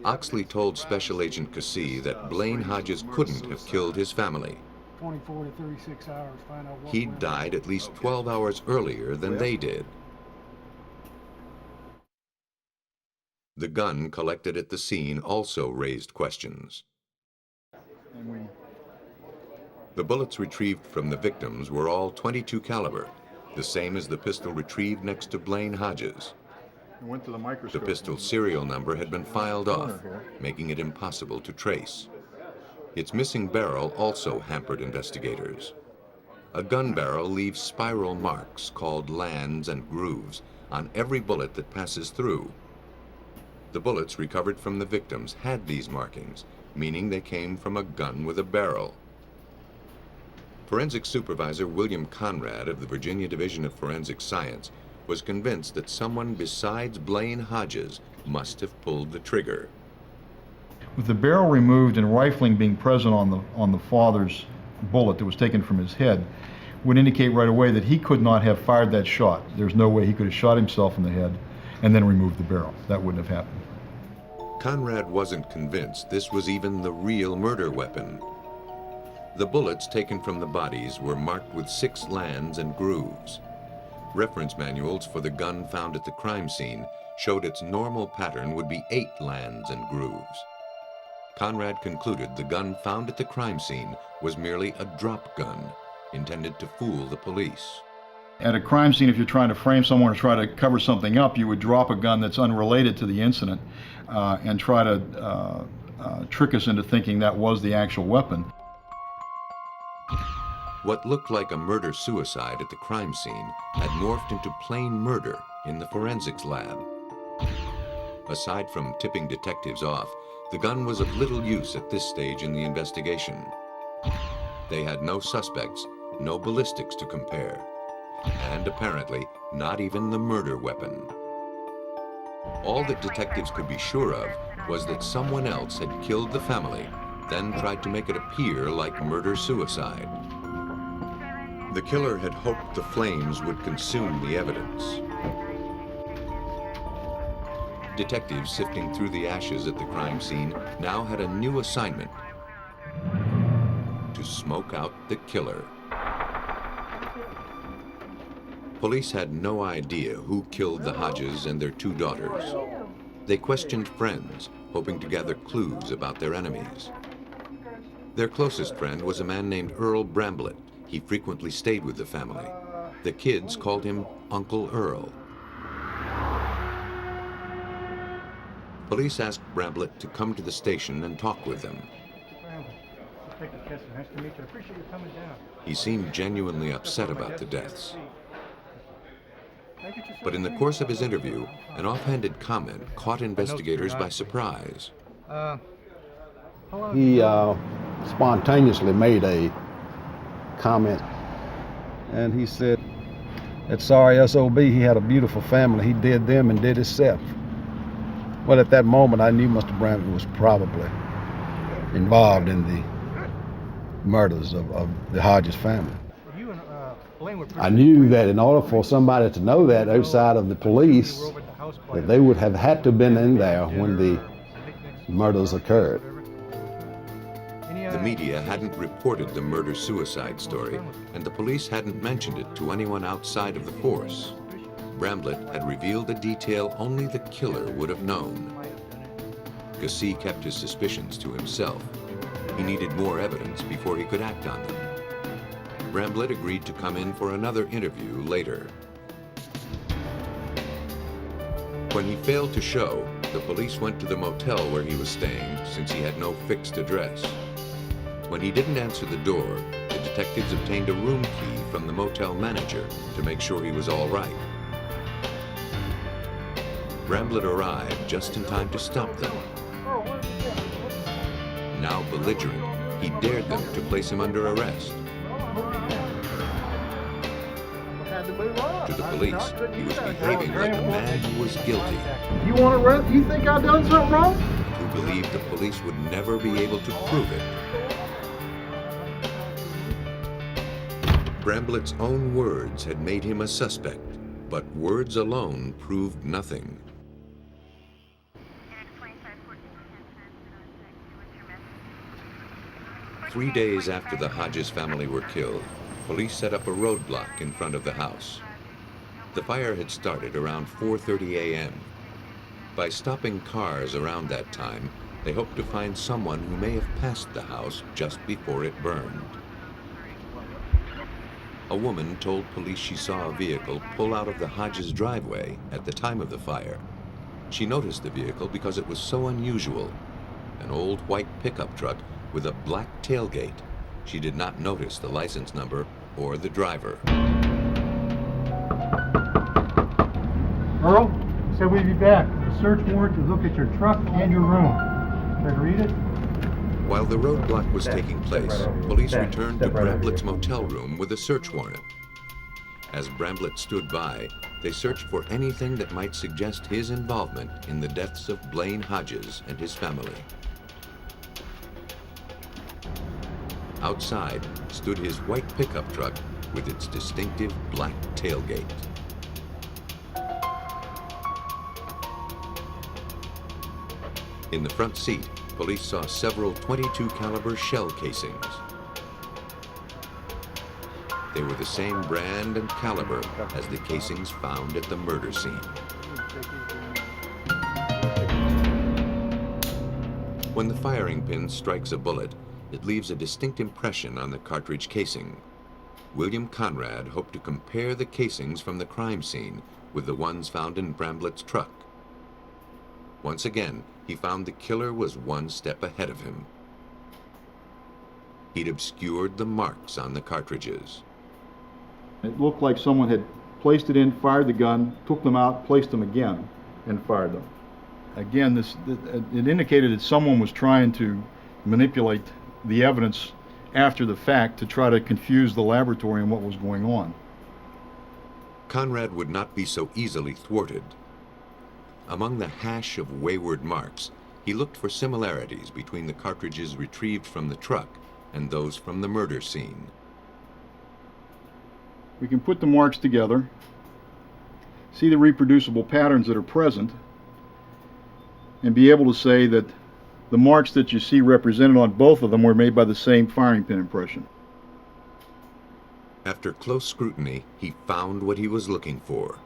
Oxley told Special Agent Cassie that Blaine Hodges couldn't have killed his family. 24 to 36 hours, find out what He'd died at least 12 hours earlier than they did. The gun collected at the scene also raised questions. The bullets retrieved from the victims were all .22 caliber, the same as the pistol retrieved next to Blaine Hodges. The pistol's serial number had been filed off, making it impossible to trace. Its missing barrel also hampered investigators. A gun barrel leaves spiral marks called lands and grooves on every bullet that passes through. The bullets recovered from the victims had these markings, meaning they came from a gun with a barrel. Forensic Supervisor William Conrad of the Virginia Division of Forensic Science was convinced that someone besides Blaine Hodges must have pulled the trigger. With the barrel removed and rifling being present on the father's bullet that was taken from his head, would indicate right away that he could not have fired that shot. There's no way he could have shot himself in the head and then removed the barrel. That wouldn't have happened. Conrad wasn't convinced this was even the real murder weapon. The bullets taken from the bodies were marked with 6 lands and grooves. Reference manuals for the gun found at the crime scene showed its normal pattern would be 8 lands and grooves. Conrad concluded the gun found at the crime scene was merely a drop gun, intended to fool the police. At a crime scene, if you're trying to frame someone or try to cover something up, you would drop a gun that's unrelated to the incident and try to trick us into thinking that was the actual weapon. What looked like a murder-suicide at the crime scene had morphed into plain murder in the forensics lab. Aside from tipping detectives off, the gun was of little use at this stage in the investigation. They had no suspects, no ballistics to compare, and apparently not even the murder weapon. All that detectives could be sure of was that someone else had killed the family, then tried to make it appear like murder-suicide. The killer had hoped the flames would consume the evidence. Detectives sifting through the ashes at the crime scene now had a new assignment: to smoke out the killer. Police had no idea who killed the Hodges and their 2 daughters. They questioned friends, hoping to gather clues about their enemies. Their closest friend was a man named Earl Bramblett. He frequently stayed with the family. The kids called him Uncle Earl. Police asked Bramblett to come to the station and talk with them. He seemed genuinely upset about the deaths. But in the course of his interview, an offhanded comment caught investigators by surprise. He spontaneously made a comment, and he said that sorry SOB, he had a beautiful family, he did them and did himself. Well, at that moment I knew Mr. Bramblett was probably involved in the murders of the Hodges family. I knew that in order for somebody to know that outside of the police, that they would have had to have been in there when the murders occurred. The media hadn't reported the murder-suicide story, and the police hadn't mentioned it to anyone outside of the force. Bramblett had revealed a detail only the killer would have known. Gassi kept his suspicions to himself. He needed more evidence before he could act on them. Bramblett agreed to come in for another interview later. When he failed to show, the police went to the motel where he was staying, since he had no fixed address. When he didn't answer the door, the detectives obtained a room key from the motel manager to make sure he was all right. Bramblett arrived just in time to stop them. Now belligerent, he dared them to place him under arrest. To the police, he was behaving like a man who was guilty. You want to arrest? You think I've done something wrong? Who believed the police would never be able to prove it. Bramblett's own words had made him a suspect, but words alone proved nothing. Three days after the Hodges family were killed, police set up a roadblock in front of the house. The fire had started around 4:30 a.m. By stopping cars around that time, they hoped to find someone who may have passed the house just before it burned. A woman told police she saw a vehicle pull out of the Hodges driveway at the time of the fire. She noticed the vehicle because it was so unusual. An old white pickup truck with a black tailgate. She did not notice the license number or the driver. Earl, said we'd be back. A search warrant to look at your truck and your room. Care to read it? While the roadblock was taking place, police returned to Bramblett's motel room with a search warrant. As Bramblett stood by, they searched for anything that might suggest his involvement in the deaths of Blaine Hodges and his family. Outside stood his white pickup truck with its distinctive black tailgate. In the front seat, police saw several .22 caliber shell casings. They were the same brand and caliber as the casings found at the murder scene. When the firing pin strikes a bullet, it leaves a distinct impression on the cartridge casing. William Conrad hoped to compare the casings from the crime scene with the ones found in Bramblett's truck. Once again, he found the killer was one step ahead of him. He'd obscured the marks on the cartridges. It looked like someone had placed it in, fired the gun, took them out, placed them again, and fired them. Again, it indicated that someone was trying to manipulate the evidence after the fact to try to confuse the laboratory and what was going on. Conrad would not be so easily thwarted. Among the hash of wayward marks, he looked for similarities between the cartridges retrieved from the truck and those from the murder scene. We can put the marks together, see the reproducible patterns that are present, and be able to say that the marks that you see represented on both of them were made by the same firing pin impression. After close scrutiny, he found what he was looking for.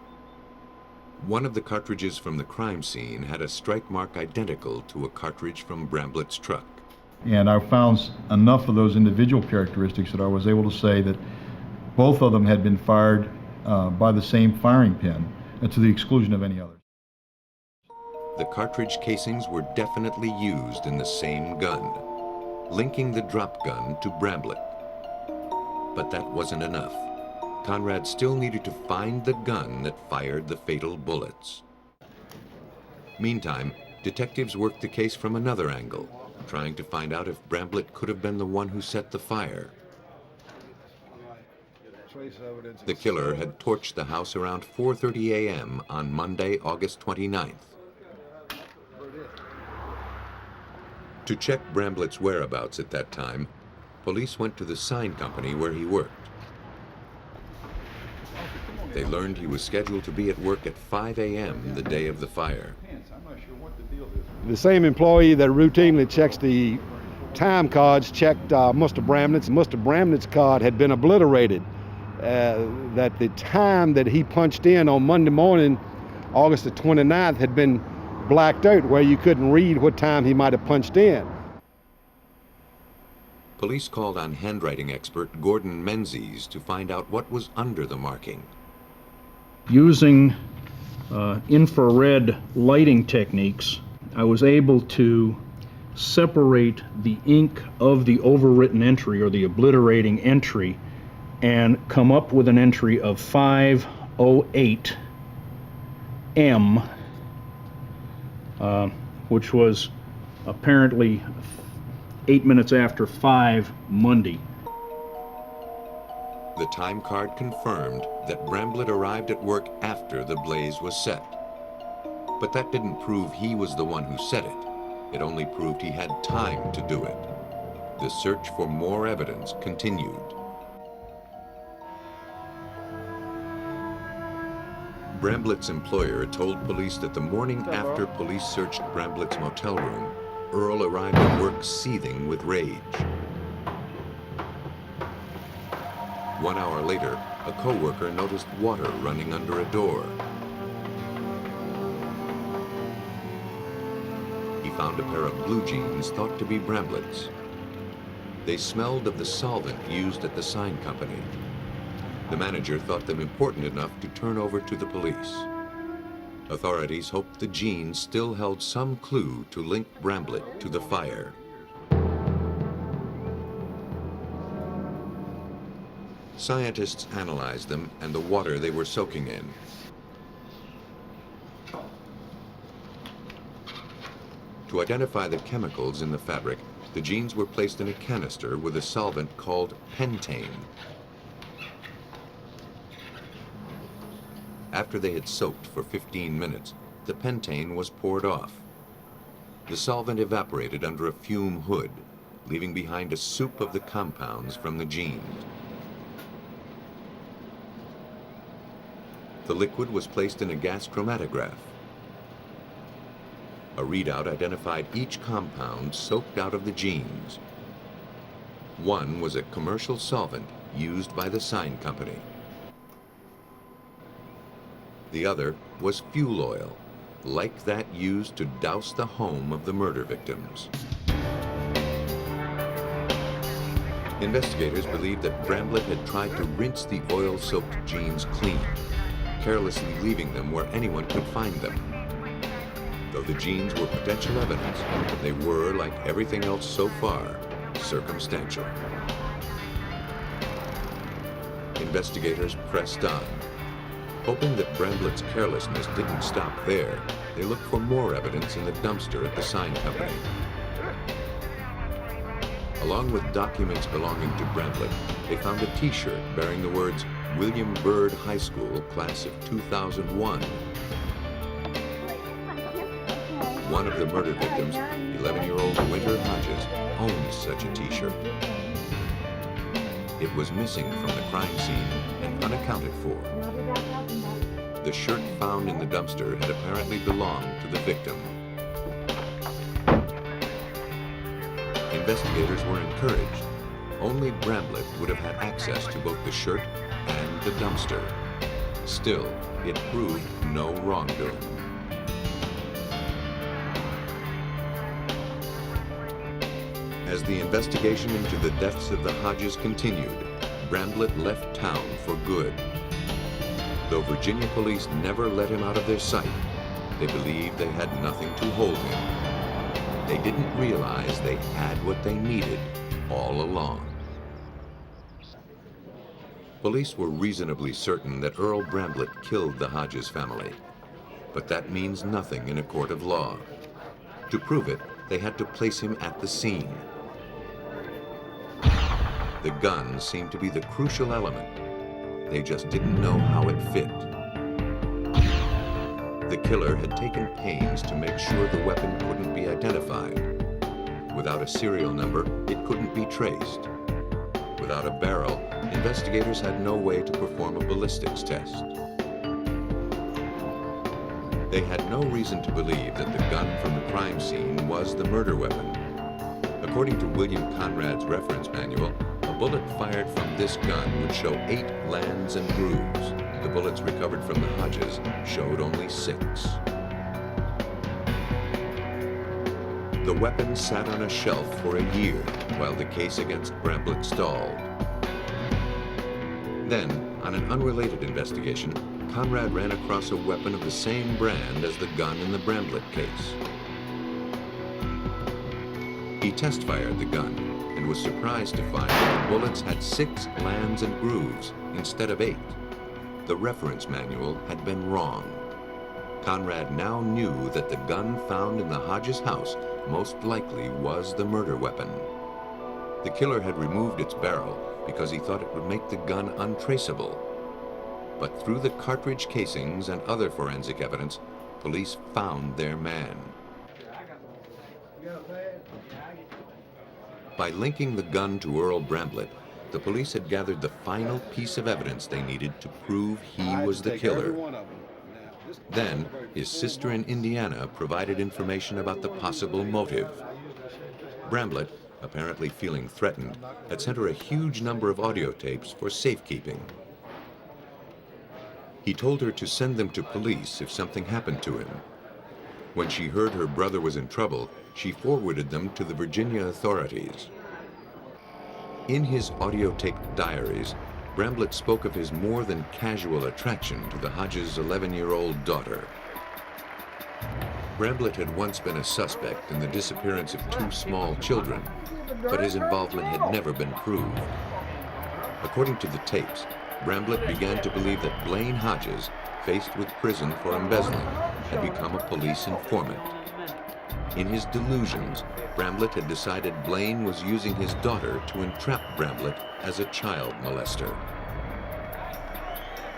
One of the cartridges from the crime scene had a strike mark identical to a cartridge from Bramblett's truck. And I found enough of those individual characteristics that I was able to say that both of them had been fired by the same firing pin, to the exclusion of any others. The cartridge casings were definitely used in the same gun, linking the drop gun to Bramblett. But that wasn't enough. Conrad still needed to find the gun that fired the fatal bullets. Meantime, detectives worked the case from another angle, trying to find out if Bramblett could have been the one who set the fire. The killer had torched the house around 4:30 a.m. on Monday, August 29th. To check Bramblett's whereabouts at that time, police went to the sign company where he worked. They learned he was scheduled to be at work at 5 a.m. the day of the fire. The same employee that routinely checks the time cards checked Mr. Bramlett's. Mr. Bramlett's card had been obliterated. That the time that he punched in on Monday morning, August the 29th, had been blacked out where you couldn't read what time he might have punched in. Police called on handwriting expert Gordon Menzies to find out what was under the marking. Using infrared lighting techniques, I was able to separate the ink of the overwritten entry or the obliterating entry and come up with an entry of 508M, which was apparently 8 minutes after 5 Monday. The time card confirmed that Bramblett arrived at work after the blaze was set. But that didn't prove he was the one who set it. It only proved he had time to do it. The search for more evidence continued. Bramblett's employer told police that the morning after police searched Bramblett's motel room, Earl arrived at work seething with rage. 1 hour later, a co-worker noticed water running under a door. He found a pair of blue jeans thought to be Bramblett's. They smelled of the solvent used at the sign company. The manager thought them important enough to turn over to the police. Authorities hoped the jeans still held some clue to link Bramblett to the fire. Scientists analyzed them and the water they were soaking in. To identify the chemicals in the fabric, the jeans were placed in a canister with a solvent called pentane. After they had soaked for 15 minutes, the pentane was poured off. The solvent evaporated under a fume hood, leaving behind a soup of the compounds from the jeans. The liquid was placed in a gas chromatograph. A readout identified each compound soaked out of the jeans. One was a commercial solvent used by the sign company. The other was fuel oil, like that used to douse the home of the murder victims. Investigators believed that Bramblett had tried to rinse the oil-soaked jeans clean, carelessly leaving them where anyone could find them. Though the jeans were potential evidence, they were, like everything else so far, circumstantial. Investigators pressed on. Hoping that Bramblett's carelessness didn't stop there, they looked for more evidence in the dumpster at the sign company. Along with documents belonging to Bramblett, they found a T-shirt bearing the words William Byrd High School, class of 2001. One of the murder victims, 11-year-old Winter Hodges, owned such a T-shirt. It was missing from the crime scene and unaccounted for. The shirt found in the dumpster had apparently belonged to the victim. Investigators were encouraged. Only Bramblett would have had access to both the shirt and the dumpster. Still, it proved no wrongdoing. As the investigation into the deaths of the Hodges continued, Bramblett left town for good. Though Virginia police never let him out of their sight, they believed they had nothing to hold him. They didn't realize they had what they needed all along. Police were reasonably certain that Earl Bramblett killed the Hodges family, but that means nothing in a court of law. To prove it, they had to place him at the scene. The gun seemed to be the crucial element. They just didn't know how it fit. The killer had taken pains to make sure the weapon couldn't be identified. Without a serial number, it couldn't be traced. Without a barrel, investigators had no way to perform a ballistics test. They had no reason to believe that the gun from the crime scene was the murder weapon. According to William Conrad's reference manual, a bullet fired from this gun would show 8 lands and grooves. The bullets recovered from the Hodges showed only 6. The weapon sat on a shelf for a year while the case against Bramblett stalled. Then, on an unrelated investigation, Conrad ran across a weapon of the same brand as the gun in the Bramblett case. He test-fired the gun and was surprised to find that the bullets had 6 lands and grooves instead of 8. The reference manual had been wrong. Conrad now knew that the gun found in the Hodges house most likely was the murder weapon. The killer had removed its barrel because he thought it would make the gun untraceable. But through the cartridge casings and other forensic evidence, police found their man. By linking the gun to Earl Bramblett, the police had gathered the final piece of evidence they needed to prove he was the killer. Then, his sister in Indiana provided information about the possible motive. Bramblett, apparently feeling threatened, had sent her a huge number of audio tapes for safekeeping. He told her to send them to police if something happened to him. When she heard her brother was in trouble, she forwarded them to the Virginia authorities. In his audio-taped diaries, Bramblett spoke of his more than casual attraction to the Hodges' 11-year-old daughter. Bramblett had once been a suspect in the disappearance of 2 small children, but his involvement had never been proved. According to the tapes, Bramblett began to believe that Blaine Hodges, faced with prison for embezzling, had become a police informant. In his delusions, Bramblett had decided Blaine was using his daughter to entrap Bramblett as a child molester.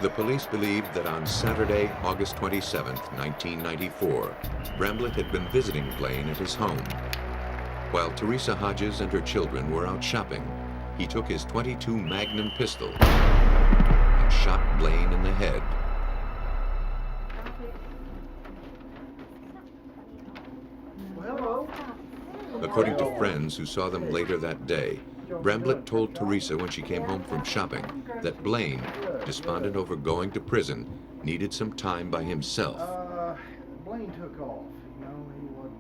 The police believed that on Saturday, August 27, 1994, Bramblett had been visiting Blaine at his home. While Teresa Hodges and her children were out shopping, he took his .22 Magnum pistol and shot Blaine in the head. According to friends who saw them later that day, Bramblett told Teresa when she came home from shopping that Blaine, despondent over going to prison, needed some time by himself. Blaine took off.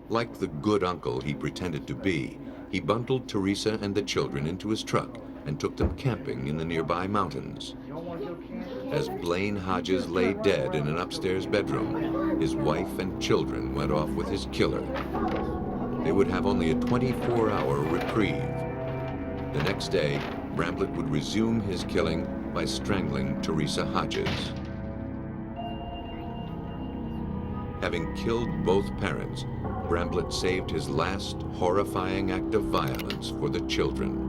Like the good uncle he pretended to be, he bundled Teresa and the children into his truck and took them camping in the nearby mountains. As Blaine Hodges lay dead in an upstairs bedroom, his wife and children went off with his killer. They would have only a 24-hour reprieve. The next day, Bramblett would resume his killing by strangling Teresa Hodges. Having killed both parents, Bramblett saved his last horrifying act of violence for the children.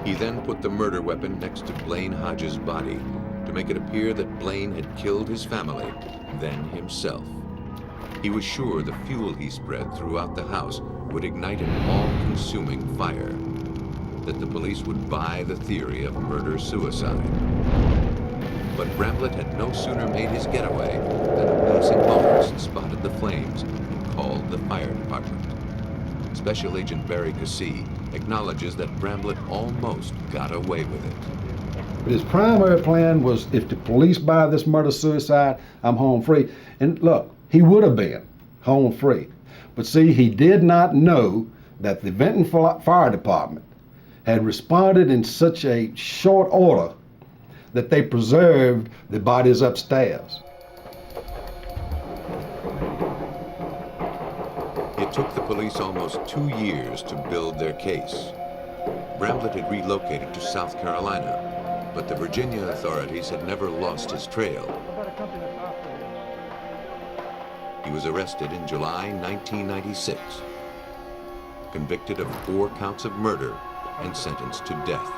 He then put the murder weapon next to Blaine Hodges' body to make it appear that Blaine had killed his family, then himself. He was sure the fuel he spread throughout the house would ignite an all-consuming fire, that the police would buy the theory of murder-suicide. But Bramblett had no sooner made his getaway than a passing motorist spotted the flames and called the fire department. Special Agent Barry Cassee acknowledges that Bramblett almost got away with it. His primary plan was, if the police buy this murder-suicide, I'm home free. And look, he would have been home free. But see, he did not know that the Benton Fire Department had responded in such a short order that they preserved the bodies upstairs. It took the police almost 2 years to build their case. Bramblett had relocated to South Carolina, but the Virginia authorities had never lost his trail. He was arrested in July 1996, convicted of 4 counts of murder and sentenced to death.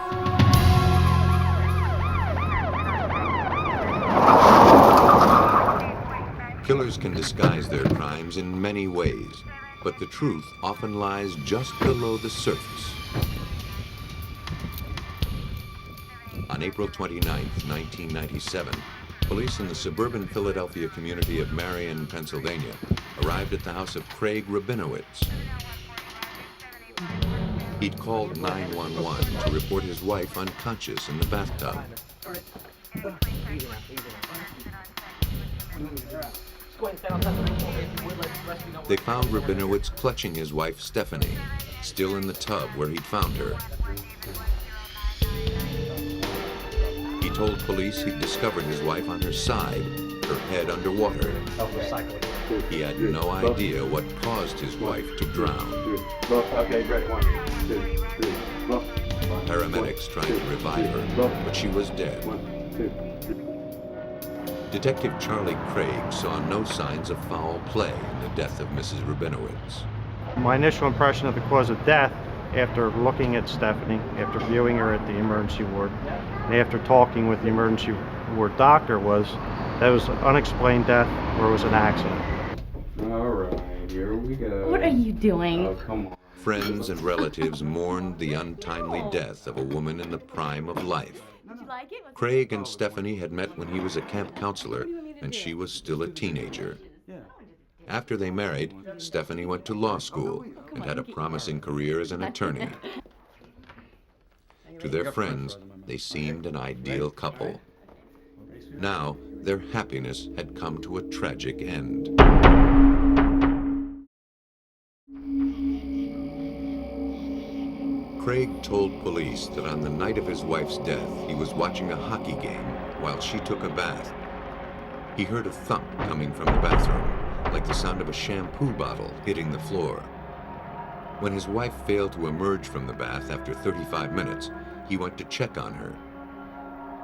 Killers can disguise their crimes in many ways, but the truth often lies just below the surface. On April 29, 1997, police in the suburban Philadelphia community of Marion, Pennsylvania, arrived at the house of Craig Rabinowitz. He'd called 911 to report his wife unconscious in the bathtub. They found Rabinowitz clutching his wife, Stephanie, still in the tub where he'd found her. He told police he'd discovered his wife on her side, her head underwater. He had no idea what caused his wife to drown. Paramedics tried to revive her, but she was dead. Detective Charlie Craig saw no signs of foul play in the death of Mrs. Rabinowitz. My initial impression of the cause of death, after looking at Stephanie, after viewing her at the emergency ward, and after talking with the emergency ward doctor, was that it was an unexplained death or it was an accident. All right, here we go. What are you doing? Oh, come on. Friends and relatives mourned the untimely death of a woman in the prime of life. Craig and Stephanie had met when he was a camp counselor and she was still a teenager. After they married, Stephanie went to law school and had a promising career as an attorney. To their friends, they seemed an ideal couple. Now, their happiness had come to a tragic end. Craig told police that on the night of his wife's death, he was watching a hockey game while she took a bath. He heard a thump coming from the bathroom, like the sound of a shampoo bottle hitting the floor. When his wife failed to emerge from the bath after 35 minutes, he went to check on her.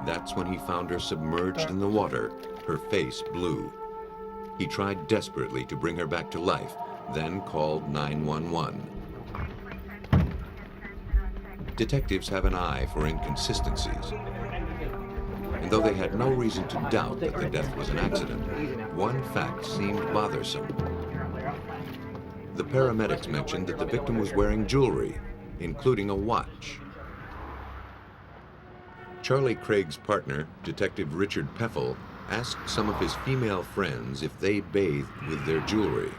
That's when he found her submerged in the water, her face blue. He tried desperately to bring her back to life, then called 911. Detectives have an eye for inconsistencies. And though they had no reason to doubt that the death was an accident, one fact seemed bothersome. The paramedics mentioned that the victim was wearing jewelry, including a watch. Charlie Craig's partner, Detective Richard Peffel, asked some of his female friends if they bathed with their jewelry.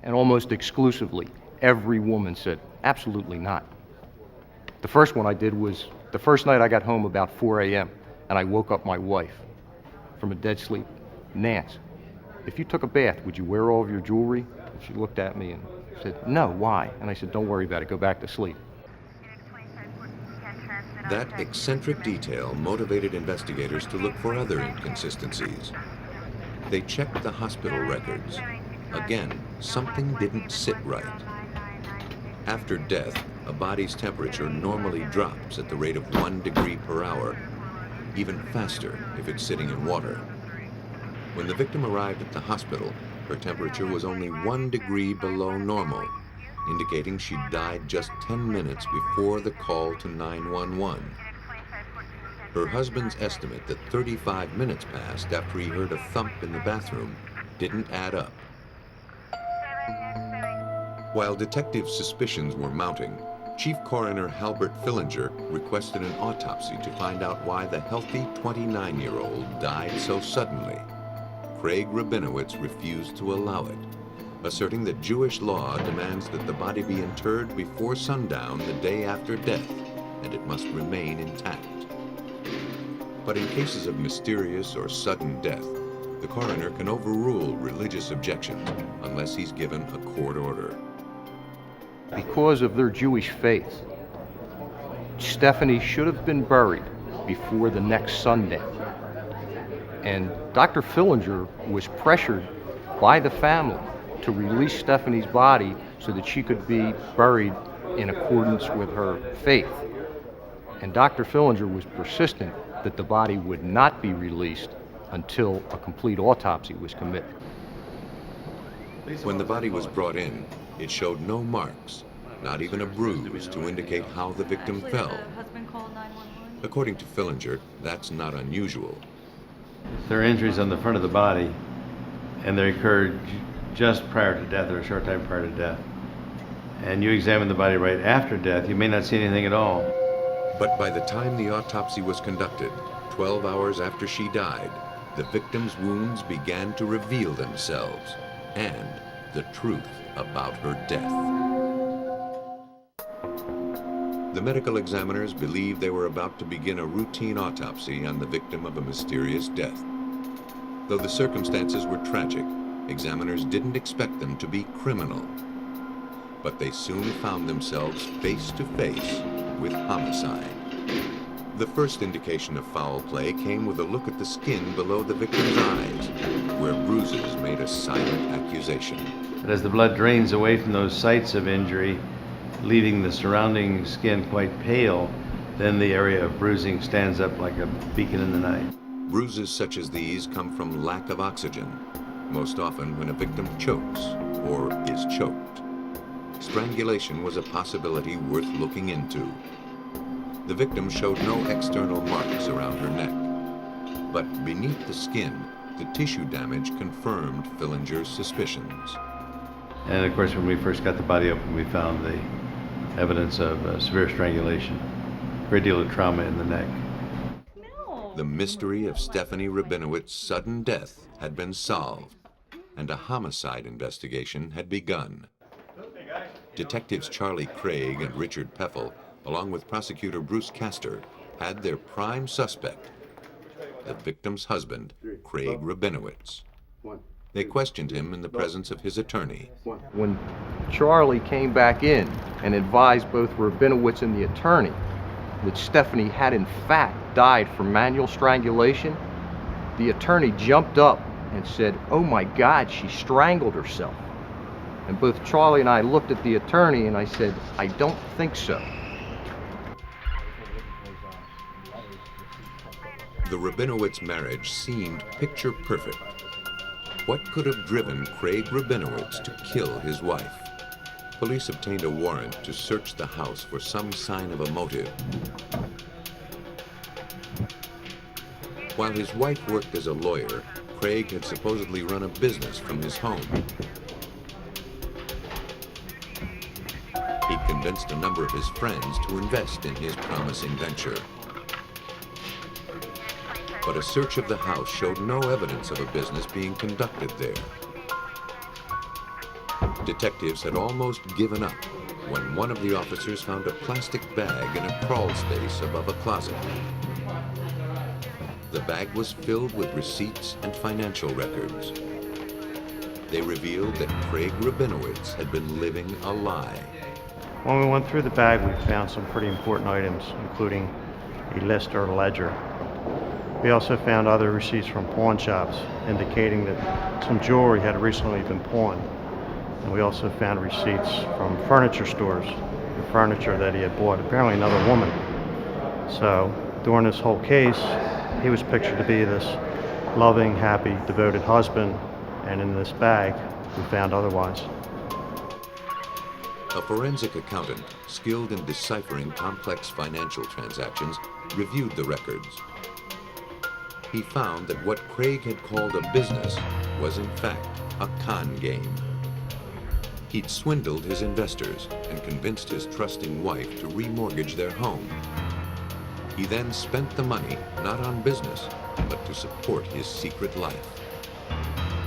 And almost exclusively, every woman said, absolutely not. The first one I did was the first night I got home about 4 a.m. and I woke up my wife from a dead sleep. Nance, if you took a bath, would you wear all of your jewelry? And she looked at me and said, no, why? And I said, don't worry about it, go back to sleep. That eccentric detail motivated investigators to look for other inconsistencies. They checked the hospital records. Again, something didn't sit right. After death, a body's temperature normally drops at the rate of 1 degree per hour, even faster if it's sitting in water. When the victim arrived at the hospital, her temperature was only 1 degree below normal, indicating she died just 10 minutes before the call to 911. Her husband's estimate that 35 minutes passed after he heard a thump in the bathroom didn't add up. While detectives' suspicions were mounting, Chief Coroner Halbert Fillinger requested an autopsy to find out why the healthy 29-year-old died so suddenly. Craig Rabinowitz refused to allow it, asserting that Jewish law demands that the body be interred before sundown the day after death, and it must remain intact. But in cases of mysterious or sudden death, the coroner can overrule religious objections unless he's given a court order. Because of their Jewish faith, Stephanie should have been buried before the next sundown. And Dr. Fillinger was pressured by the family to release Stephanie's body so that she could be buried in accordance with her faith. And Dr. Fillinger was persistent that the body would not be released until a complete autopsy was committed. When the body was brought in, it showed no marks, not even a bruise to indicate how the victim fell. According to Fillinger, that's not unusual. There are injuries on the front of the body, and they occurred just prior to death or a short time prior to death. And you examine the body right after death, you may not see anything at all. But by the time the autopsy was conducted, 12 hours after she died, the victim's wounds began to reveal themselves and the truth about her death. The medical examiners believed they were about to begin a routine autopsy on the victim of a mysterious death. Though the circumstances were tragic, examiners didn't expect them to be criminal. But they soon found themselves face to face with homicide. The first indication of foul play came with a look at the skin below the victim's eyes, where bruises made a silent accusation. But as the blood drains away from those sites of injury, leaving the surrounding skin quite pale, then the area of bruising stands up like a beacon in the night. Bruises such as these come from lack of oxygen, most often when a victim chokes or is choked. Strangulation was a possibility worth looking into. The victim showed no external marks around her neck, but beneath the skin, the tissue damage confirmed Fillinger's suspicions. And of course, when we first got the body open, we found the evidence of severe strangulation, a great deal of trauma in the neck. The mystery of Stephanie Rabinowitz's sudden death had been solved, and a homicide investigation had begun. Detectives Charlie Craig and Richard Peffel, along with prosecutor Bruce Castor, had their prime suspect, the victim's husband, Craig Rabinowitz. They questioned him in the presence of his attorney. When Charlie came back in and advised both Rabinowitz and the attorney that Stephanie had in fact died from manual strangulation, the attorney jumped up and said, "Oh my God, she strangled herself." And both Charlie and I looked at the attorney and I said, "I don't think so." The Rabinowitz marriage seemed picture perfect. What could have driven Craig Rabinowitz to kill his wife? Police obtained a warrant to search the house for some sign of a motive. While his wife worked as a lawyer, Craig had supposedly run a business from his home. He'd convinced a number of his friends to invest in his promising venture. But a search of the house showed no evidence of a business being conducted there. Detectives had almost given up when one of the officers found a plastic bag in a crawl space above a closet. The bag was filled with receipts and financial records. They revealed that Craig Rabinowitz had been living a lie. When we went through the bag, we found some pretty important items, including a list or a ledger. We also found other receipts from pawn shops, indicating that some jewelry had recently been pawned. And we also found receipts from furniture stores, the furniture that he had bought, apparently another woman. So during this whole case, he was pictured to be this loving, happy, devoted husband, and in this bag, we found otherwise. A forensic accountant, skilled in deciphering complex financial transactions, reviewed the records. He found that what Craig had called a business was in fact a con game. He'd swindled his investors and convinced his trusting wife to remortgage their home. He then spent the money not on business, but to support his secret life.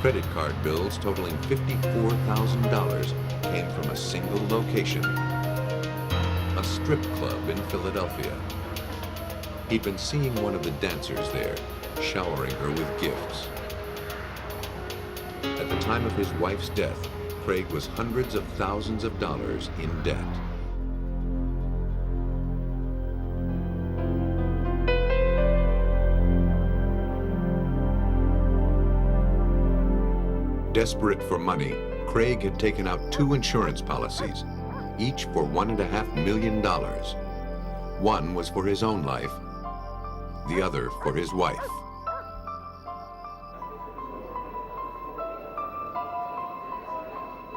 Credit card bills totaling $54,000 came from a single location, a strip club in Philadelphia. He'd been seeing one of the dancers there, showering her with gifts. At the time of his wife's death, Craig was hundreds of thousands of dollars in debt. Desperate for money, Craig had taken out 2 insurance policies, each for $1.5 million. One was for his own life, the other for his wife.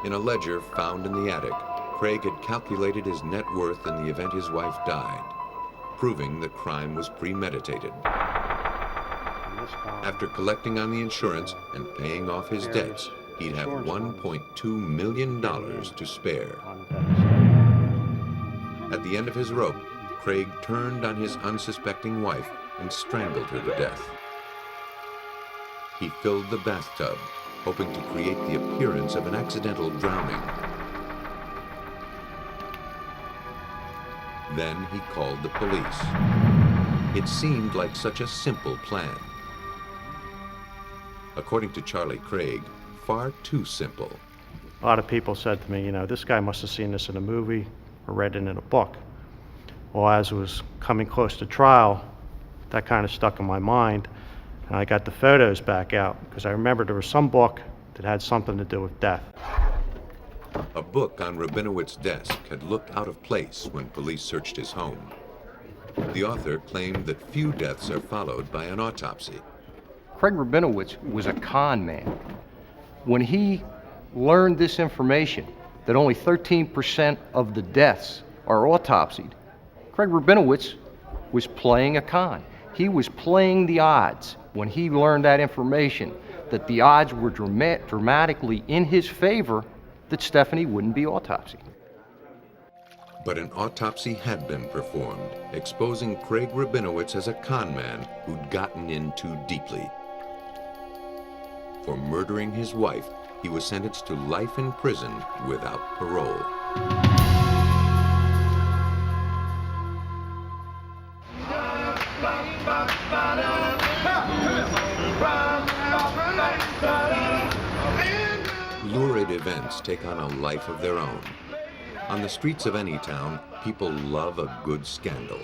In a ledger found in the attic, Craig had calculated his net worth in the event his wife died, proving the crime was premeditated. After collecting on the insurance and paying off his debts, he'd have $1.2 million to spare. At the end of his rope, Craig turned on his unsuspecting wife and strangled her to death. He filled the bathtub, hoping to create the appearance of an accidental drowning. Then he called the police. It seemed like such a simple plan. According to Charlie Craig, far too simple. A lot of people said to me, you know, this guy must have seen this in a movie or read it in a book. Well, as it was coming close to trial, that kind of stuck in my mind, and I got the photos back out because I remember there was some book that had something to do with death. A book on Rabinowitz's desk had looked out of place when police searched his home. The author claimed that few deaths are followed by an autopsy. Craig Rabinowitz was a con man. When he learned this information, that only 13% of the deaths are autopsied, Craig Rabinowitz was playing a con. He was playing the odds when he learned that information, that the odds were dramatically in his favor that Stephanie wouldn't be autopsied. But an autopsy had been performed, exposing Craig Rabinowitz as a con man who'd gotten in too deeply. For murdering his wife, he was sentenced to life in prison without parole. Lurid events take on a life of their own. On the streets of any town, people love a good scandal,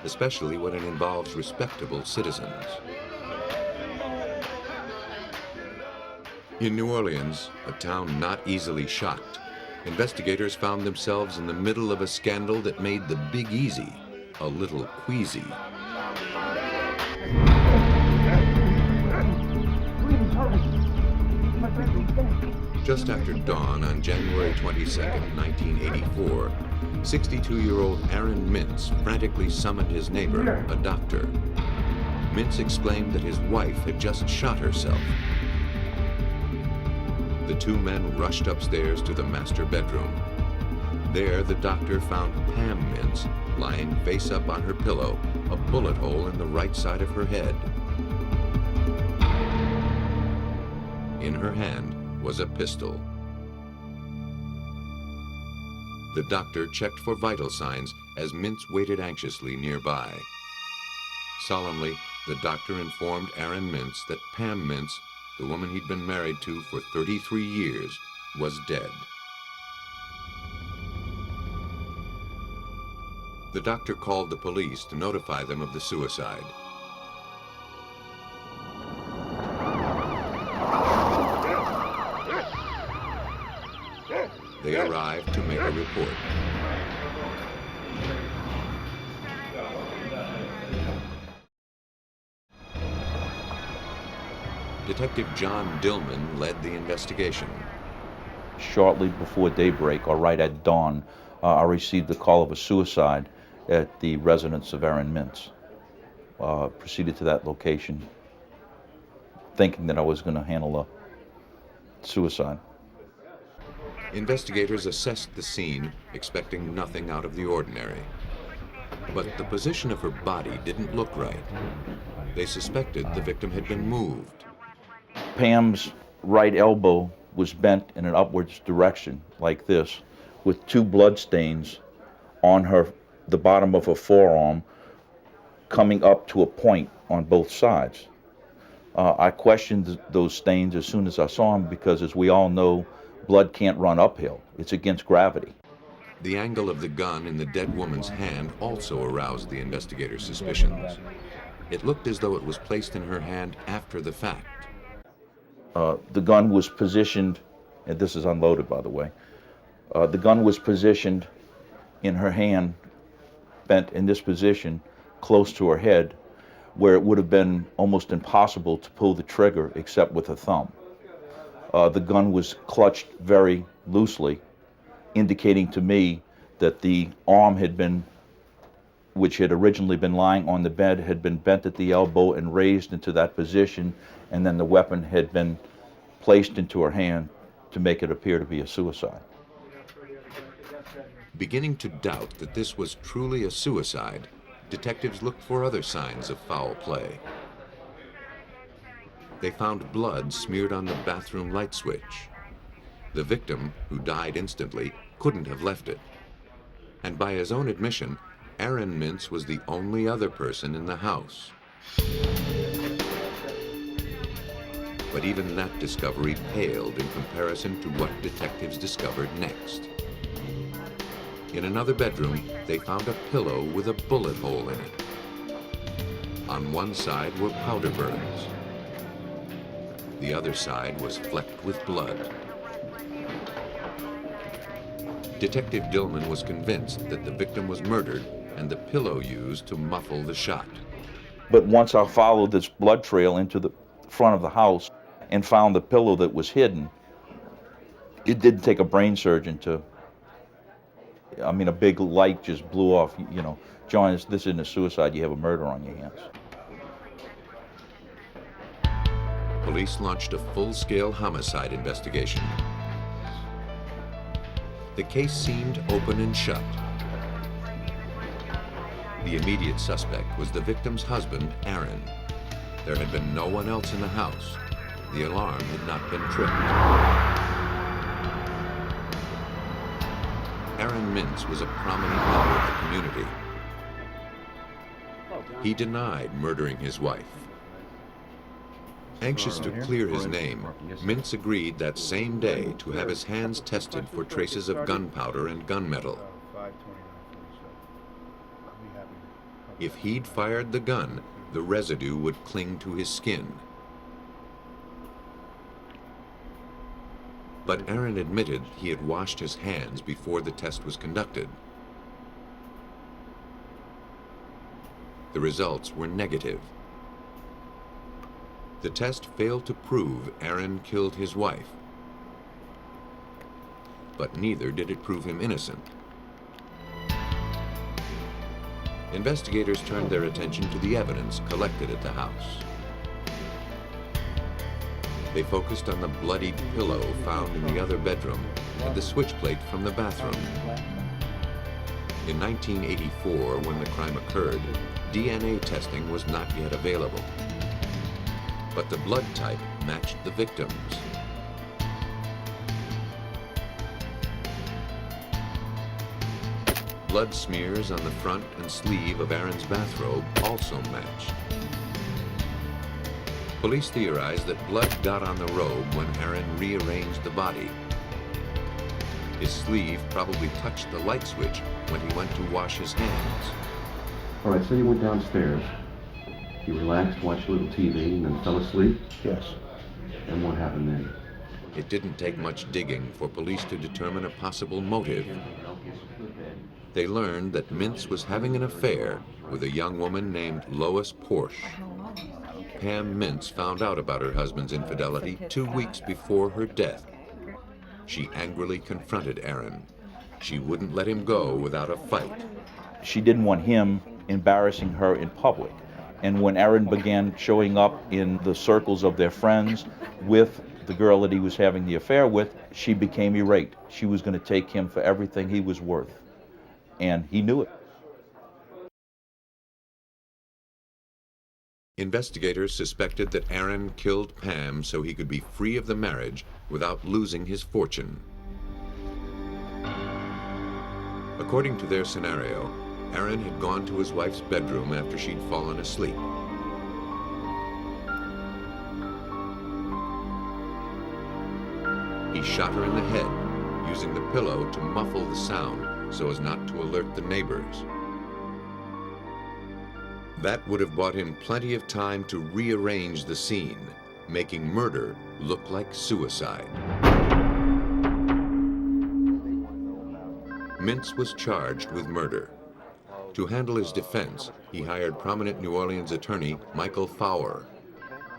especially when it involves respectable citizens. In New Orleans, a town not easily shocked, investigators found themselves in the middle of a scandal that made the Big Easy a little queasy. Just after dawn on January 22, 1984, 62-year-old Aaron Mintz frantically summoned his neighbor, a doctor. Mintz explained that his wife had just shot herself. The 2 men rushed upstairs to the master bedroom. There, the doctor found Pam Mintz lying face up on her pillow, a bullet hole in the right side of her head. In her hand was a pistol. The doctor checked for vital signs as Mintz waited anxiously nearby. Solemnly, the doctor informed Aaron Mintz that Pam Mintz, the woman he'd been married to for 33 years, was dead. The doctor called the police to notify them of the suicide. They arrived to make a report. Detective John Dillman led the investigation. Shortly before daybreak, or right at dawn, I received the call of a suicide at the residence of Aaron Mintz. Proceeded to that location, thinking that I was going to handle a suicide. Investigators assessed the scene, expecting nothing out of the ordinary. But the position of her body didn't look right. They suspected the victim had been moved. Pam's right elbow was bent in an upwards direction, like this, with 2 blood stains on the bottom of her forearm, coming up to a point on both sides. I questioned those stains as soon as I saw them because, as we all know, blood can't run uphill. It's against gravity. The angle of the gun in the dead woman's hand also aroused the investigators' suspicions. It looked as though it was placed in her hand after the fact. The gun was positioned, and this is unloaded, by the way. The gun was positioned in her hand, bent in this position, close to her head, where it would have been almost impossible to pull the trigger except with a thumb. The gun was clutched very loosely, indicating to me that the arm which had originally been lying on the bed, had been bent at the elbow and raised into that position, and then the weapon had been placed into her hand to make it appear to be a suicide. Beginning to doubt that this was truly a suicide, detectives looked for other signs of foul play. They found blood smeared on the bathroom light switch. The victim, who died instantly, couldn't have left it. And by his own admission, Aaron Mintz was the only other person in the house. But even that discovery paled in comparison to what detectives discovered next. In another bedroom, they found a pillow with a bullet hole in it. On one side were powder burns. The other side was flecked with blood. Detective Dillman was convinced that the victim was murdered and the pillow used to muffle the shot. But once I followed this blood trail into the front of the house and found the pillow that was hidden, it didn't take a brain surgeon a big light just blew off. You know, John, this isn't a suicide, you have a murder on your hands. Police launched a full-scale homicide investigation. The case seemed open and shut. The immediate suspect was the victim's husband, Aaron. There had been no one else in the house. The alarm had not been tripped. Aaron Mintz was a prominent member of the community. He denied murdering his wife. Anxious to clear his name, Mintz agreed that same day to have his hands tested for traces of gunpowder and gunmetal. If he'd fired the gun, the residue would cling to his skin. But Aaron admitted he had washed his hands before the test was conducted. The results were negative. The test failed to prove Aaron killed his wife, but neither did it prove him innocent. Investigators turned their attention to the evidence collected at the house. They focused on the bloodied pillow found in the other bedroom and the switch plate from the bathroom. In 1984, when the crime occurred, DNA testing was not yet available. but the blood type matched the victim's. Blood smears on the front and sleeve of Aaron's bathrobe also matched. Police theorized that blood got on the robe when Aaron rearranged the body. His sleeve probably touched the light switch when he went to wash his hands. All right, so you went downstairs. You relaxed, watched a little TV, and then fell asleep? Yes. And what happened then? It didn't take much digging for police to determine a possible motive. They learned that Mintz was having an affair with a young woman named Lois Porsche. Pam Mintz found out about her husband's infidelity 2 weeks before her death. She angrily confronted Aaron. She wouldn't let him go without a fight. She didn't want him embarrassing her in public. And when Aaron began showing up in the circles of their friends with the girl that he was having the affair with, she became irate. She was going to take him for everything he was worth. And he knew it. Investigators suspected that Aaron killed Pam so he could be free of the marriage without losing his fortune. According to their scenario, Aaron had gone to his wife's bedroom after she'd fallen asleep. He shot her in the head, using the pillow to muffle the sound so as not to alert the neighbors. That would have bought him plenty of time to rearrange the scene, making murder look like suicide. Mintz was charged with murder. To handle his defense, he hired prominent New Orleans attorney Michael Fowler.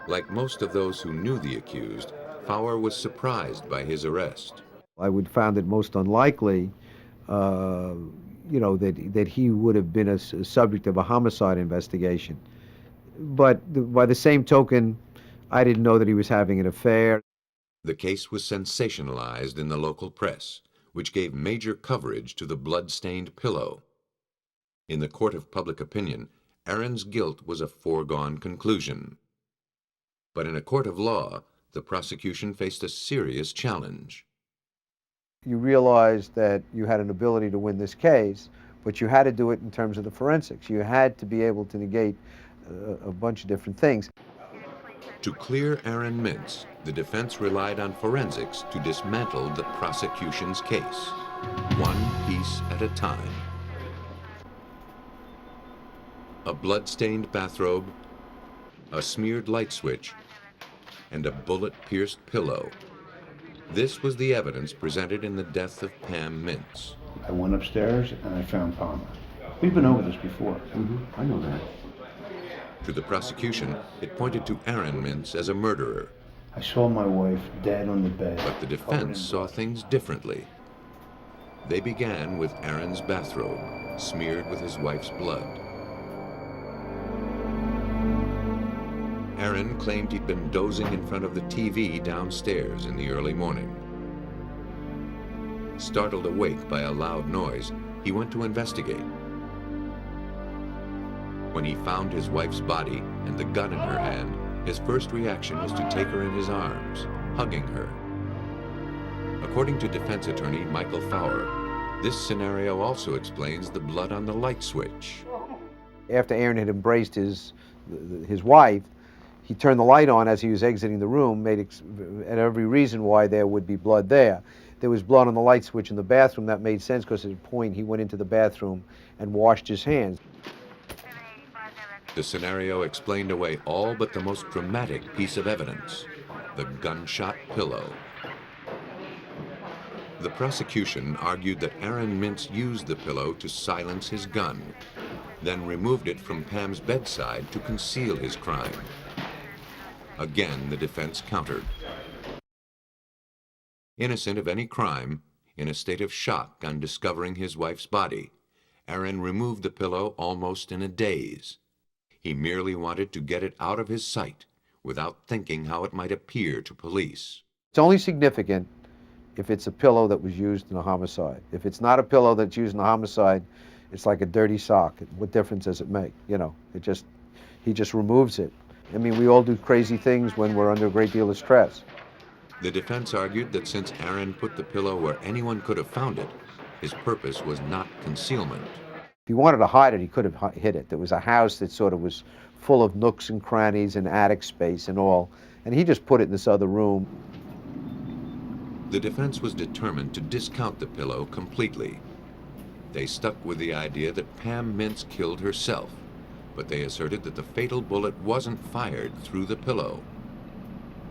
Like most of those who knew the accused, Fowler was surprised by his arrest. I would found it most unlikely, that he would have been a subject of a homicide investigation. But by the same token, I didn't know that he was having an affair. The case was sensationalized in the local press, which gave major coverage to the blood-stained pillow. In the court of public opinion, Aaron's guilt was a foregone conclusion. But in a court of law, the prosecution faced a serious challenge. You realized that you had an ability to win this case, but you had to do it in terms of the forensics. You had to be able to negate a bunch of different things. To clear Aaron Mintz, the defense relied on forensics to dismantle the prosecution's case, one piece at a time. A blood-stained bathrobe, a smeared light switch, and a bullet-pierced pillow. This was the evidence presented in the death of Pam Mintz. I went upstairs and I found Palmer. We've been over this before. I know that. To the prosecution, it pointed to Aaron Mintz as a murderer. I saw my wife dead on the bed. But the defense saw things differently. They began with Aaron's bathrobe, smeared with his wife's blood. Aaron claimed he'd been dozing in front of the TV downstairs in the early morning. Startled awake by a loud noise, he went to investigate. When he found his wife's body and the gun in her hand, his first reaction was to take her in his arms, hugging her. According to defense attorney Michael Fowler, this scenario also explains the blood on the light switch. After Aaron had embraced his wife, he turned the light on as he was exiting the room, made every reason why there would be blood there. There was blood on the light switch in the bathroom. That made sense because at a point he went into the bathroom and washed his hands. The scenario explained away all but the most dramatic piece of evidence, the gunshot pillow. The prosecution argued that Aaron Mintz used the pillow to silence his gun, then removed it from Pam's bedside to conceal his crime. Again, the defense countered. Innocent of any crime, in a state of shock on discovering his wife's body, Aaron removed the pillow almost in a daze. He merely wanted to get it out of his sight without thinking how it might appear to police. It's only significant if it's a pillow that was used in a homicide. If it's not a pillow that's used in a homicide, it's like a dirty sock. What difference does it make? He just removes it. I mean, we all do crazy things when we're under a great deal of stress. The defense argued that since Aaron put the pillow where anyone could have found it, his purpose was not concealment. If he wanted to hide it, he could have hid it. There was a house that sort of was full of nooks and crannies and attic space and all, and he just put it in this other room. The defense was determined to discount the pillow completely. They stuck with the idea that Pam Mintz killed herself, but they asserted that the fatal bullet wasn't fired through the pillow.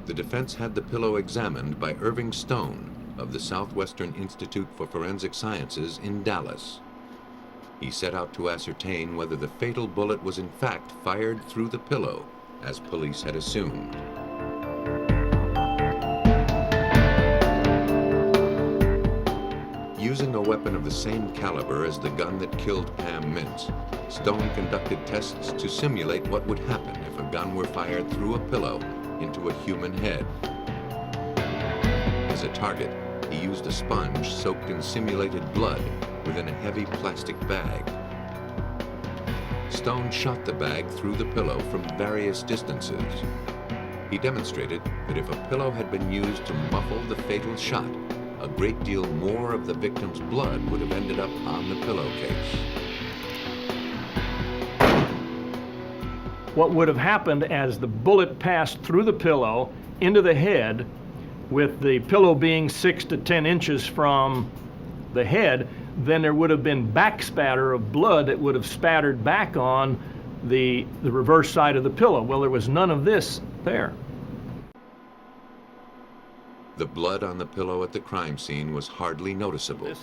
The defense had the pillow examined by Irving Stone of the Southwestern Institute for Forensic Sciences in Dallas. He set out to ascertain whether the fatal bullet was in fact fired through the pillow, as police had assumed. Using a weapon of the same caliber as the gun that killed Pam Mintz, Stone conducted tests to simulate what would happen if a gun were fired through a pillow into a human head. As a target, he used a sponge soaked in simulated blood within a heavy plastic bag. Stone shot the bag through the pillow from various distances. He demonstrated that if a pillow had been used to muffle the fatal shot, a great deal more of the victim's blood would have ended up on the pillowcase. What would have happened as the bullet passed through the pillow into the head, with the pillow being 6 to 10 inches from the head, then there would have been backspatter of blood that would have spattered back on the reverse side of the pillow. Well, there was none of this there. The blood on the pillow at the crime scene was hardly noticeable.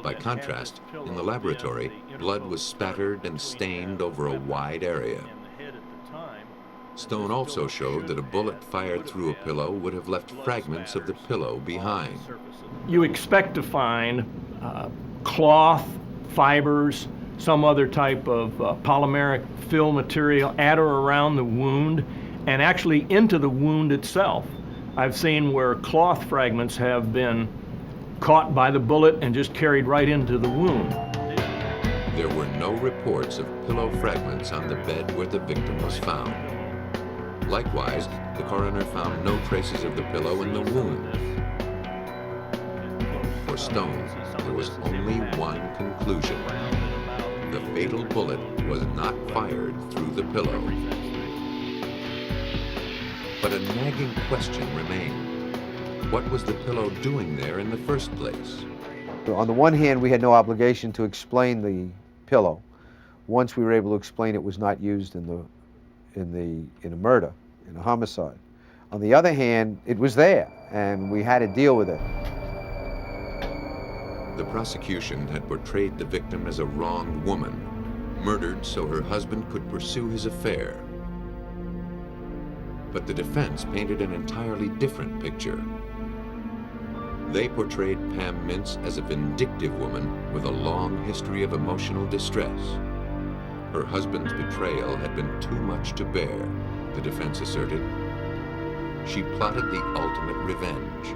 By contrast, in the laboratory, blood was spattered and stained over a wide area. Stone also showed that a bullet fired through a pillow would have left fragments of the pillow behind. You expect to find cloth, fibers, some other type of polymeric fill material at or around the wound, and actually into the wound itself. I've seen where cloth fragments have been caught by the bullet and just carried right into the wound. There were no reports of pillow fragments on the bed where the victim was found. Likewise, the coroner found no traces of the pillow in the wound. For Stone, there was only one conclusion. The fatal bullet was not fired through the pillow. But a nagging question remained. What was the pillow doing there in the first place? On the one hand, we had no obligation to explain the pillow. Once we were able to explain it was not used in a murder, in a homicide. On the other hand, it was there, and we had to deal with it. The prosecution had portrayed the victim as a wronged woman, murdered so her husband could pursue his affair. But the defense painted an entirely different picture. They portrayed Pam Mintz as a vindictive woman with a long history of emotional distress. Her husband's betrayal had been too much to bear, the defense asserted. She plotted the ultimate revenge.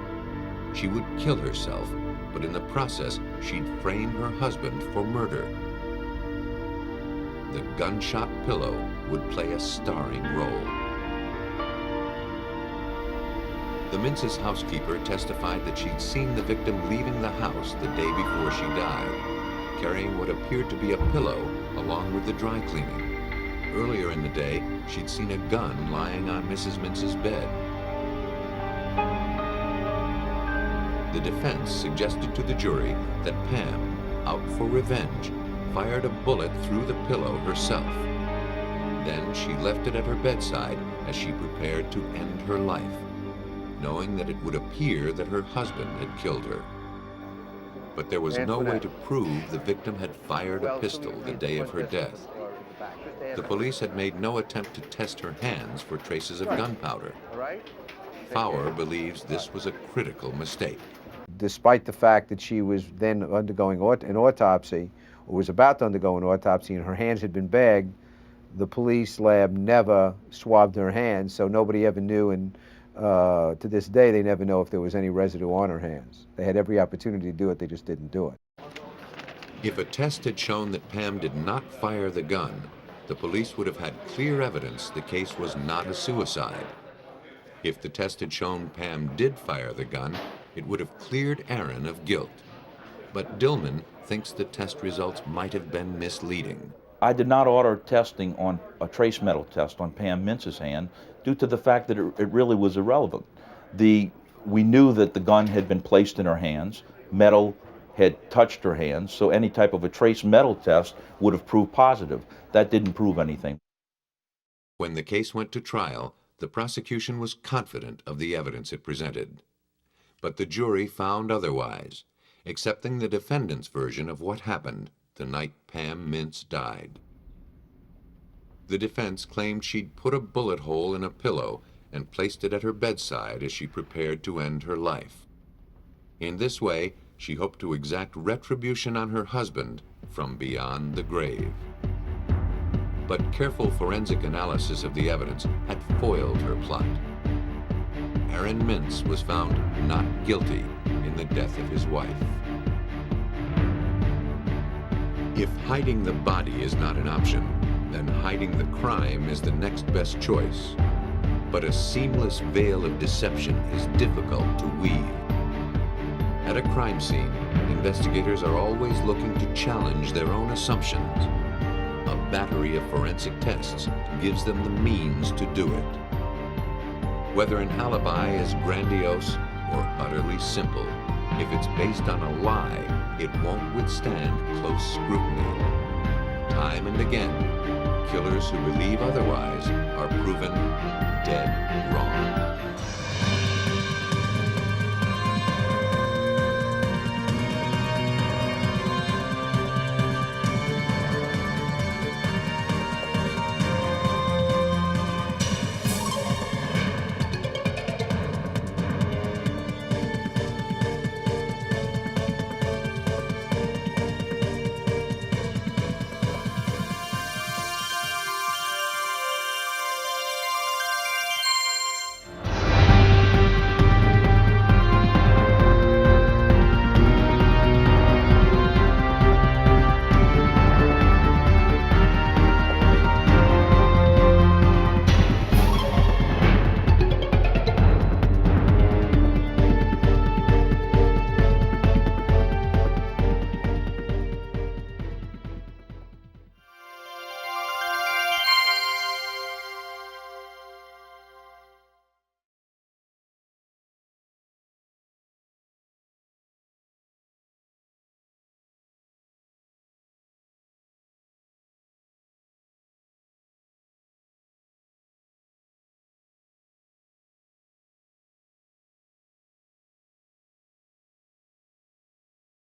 She would kill herself, but in the process, she'd frame her husband for murder. The gunshot pillow would play a starring role. The Mintz's housekeeper testified that she'd seen the victim leaving the house the day before she died, carrying what appeared to be a pillow along with the dry cleaning. Earlier in the day, she'd seen a gun lying on Mrs. Mintz's bed. The defense suggested to the jury that Pam, out for revenge, fired a bullet through the pillow herself. Then she left it at her bedside as she prepared to end her life, knowing that it would appear that her husband had killed her. But there was no way to prove the victim had fired a pistol the day of her death. The police had made no attempt to test her hands for traces of gunpowder. Fowler believes this was a critical mistake. Despite the fact that she was then undergoing an autopsy, or was about to undergo an autopsy, and her hands had been bagged, the police lab never swabbed her hands, so nobody ever knew, and to this day they never know if there was any residue on her hands. They had every opportunity to do it, they just didn't do it. If a test had shown that Pam did not fire the gun, the police would have had clear evidence the case was not a suicide. If the test had shown Pam did fire the gun, it would have cleared Aaron of guilt. But Dillman thinks the test results might have been misleading. I did not order testing on a trace metal test on Pam Mintz's hand due to the fact that it really was irrelevant. We knew that the gun had been placed in her hands, metal had touched her hands, so any type of a trace metal test would have proved positive. That didn't prove anything. When the case went to trial, the prosecution was confident of the evidence it presented. But the jury found otherwise, accepting the defendant's version of what happened the night Pam Mintz died. The defense claimed she'd put a bullet hole in a pillow and placed it at her bedside as she prepared to end her life. In this way, she hoped to exact retribution on her husband from beyond the grave. But careful forensic analysis of the evidence had foiled her plot. Aaron Mintz was found not guilty in the death of his wife. If hiding the body is not an option, then hiding the crime is the next best choice. But a seamless veil of deception is difficult to weave. At a crime scene, investigators are always looking to challenge their own assumptions. A battery of forensic tests gives them the means to do it. Whether an alibi is grandiose or utterly simple, if it's based on a lie, it won't withstand close scrutiny. Time and again, killers who believe otherwise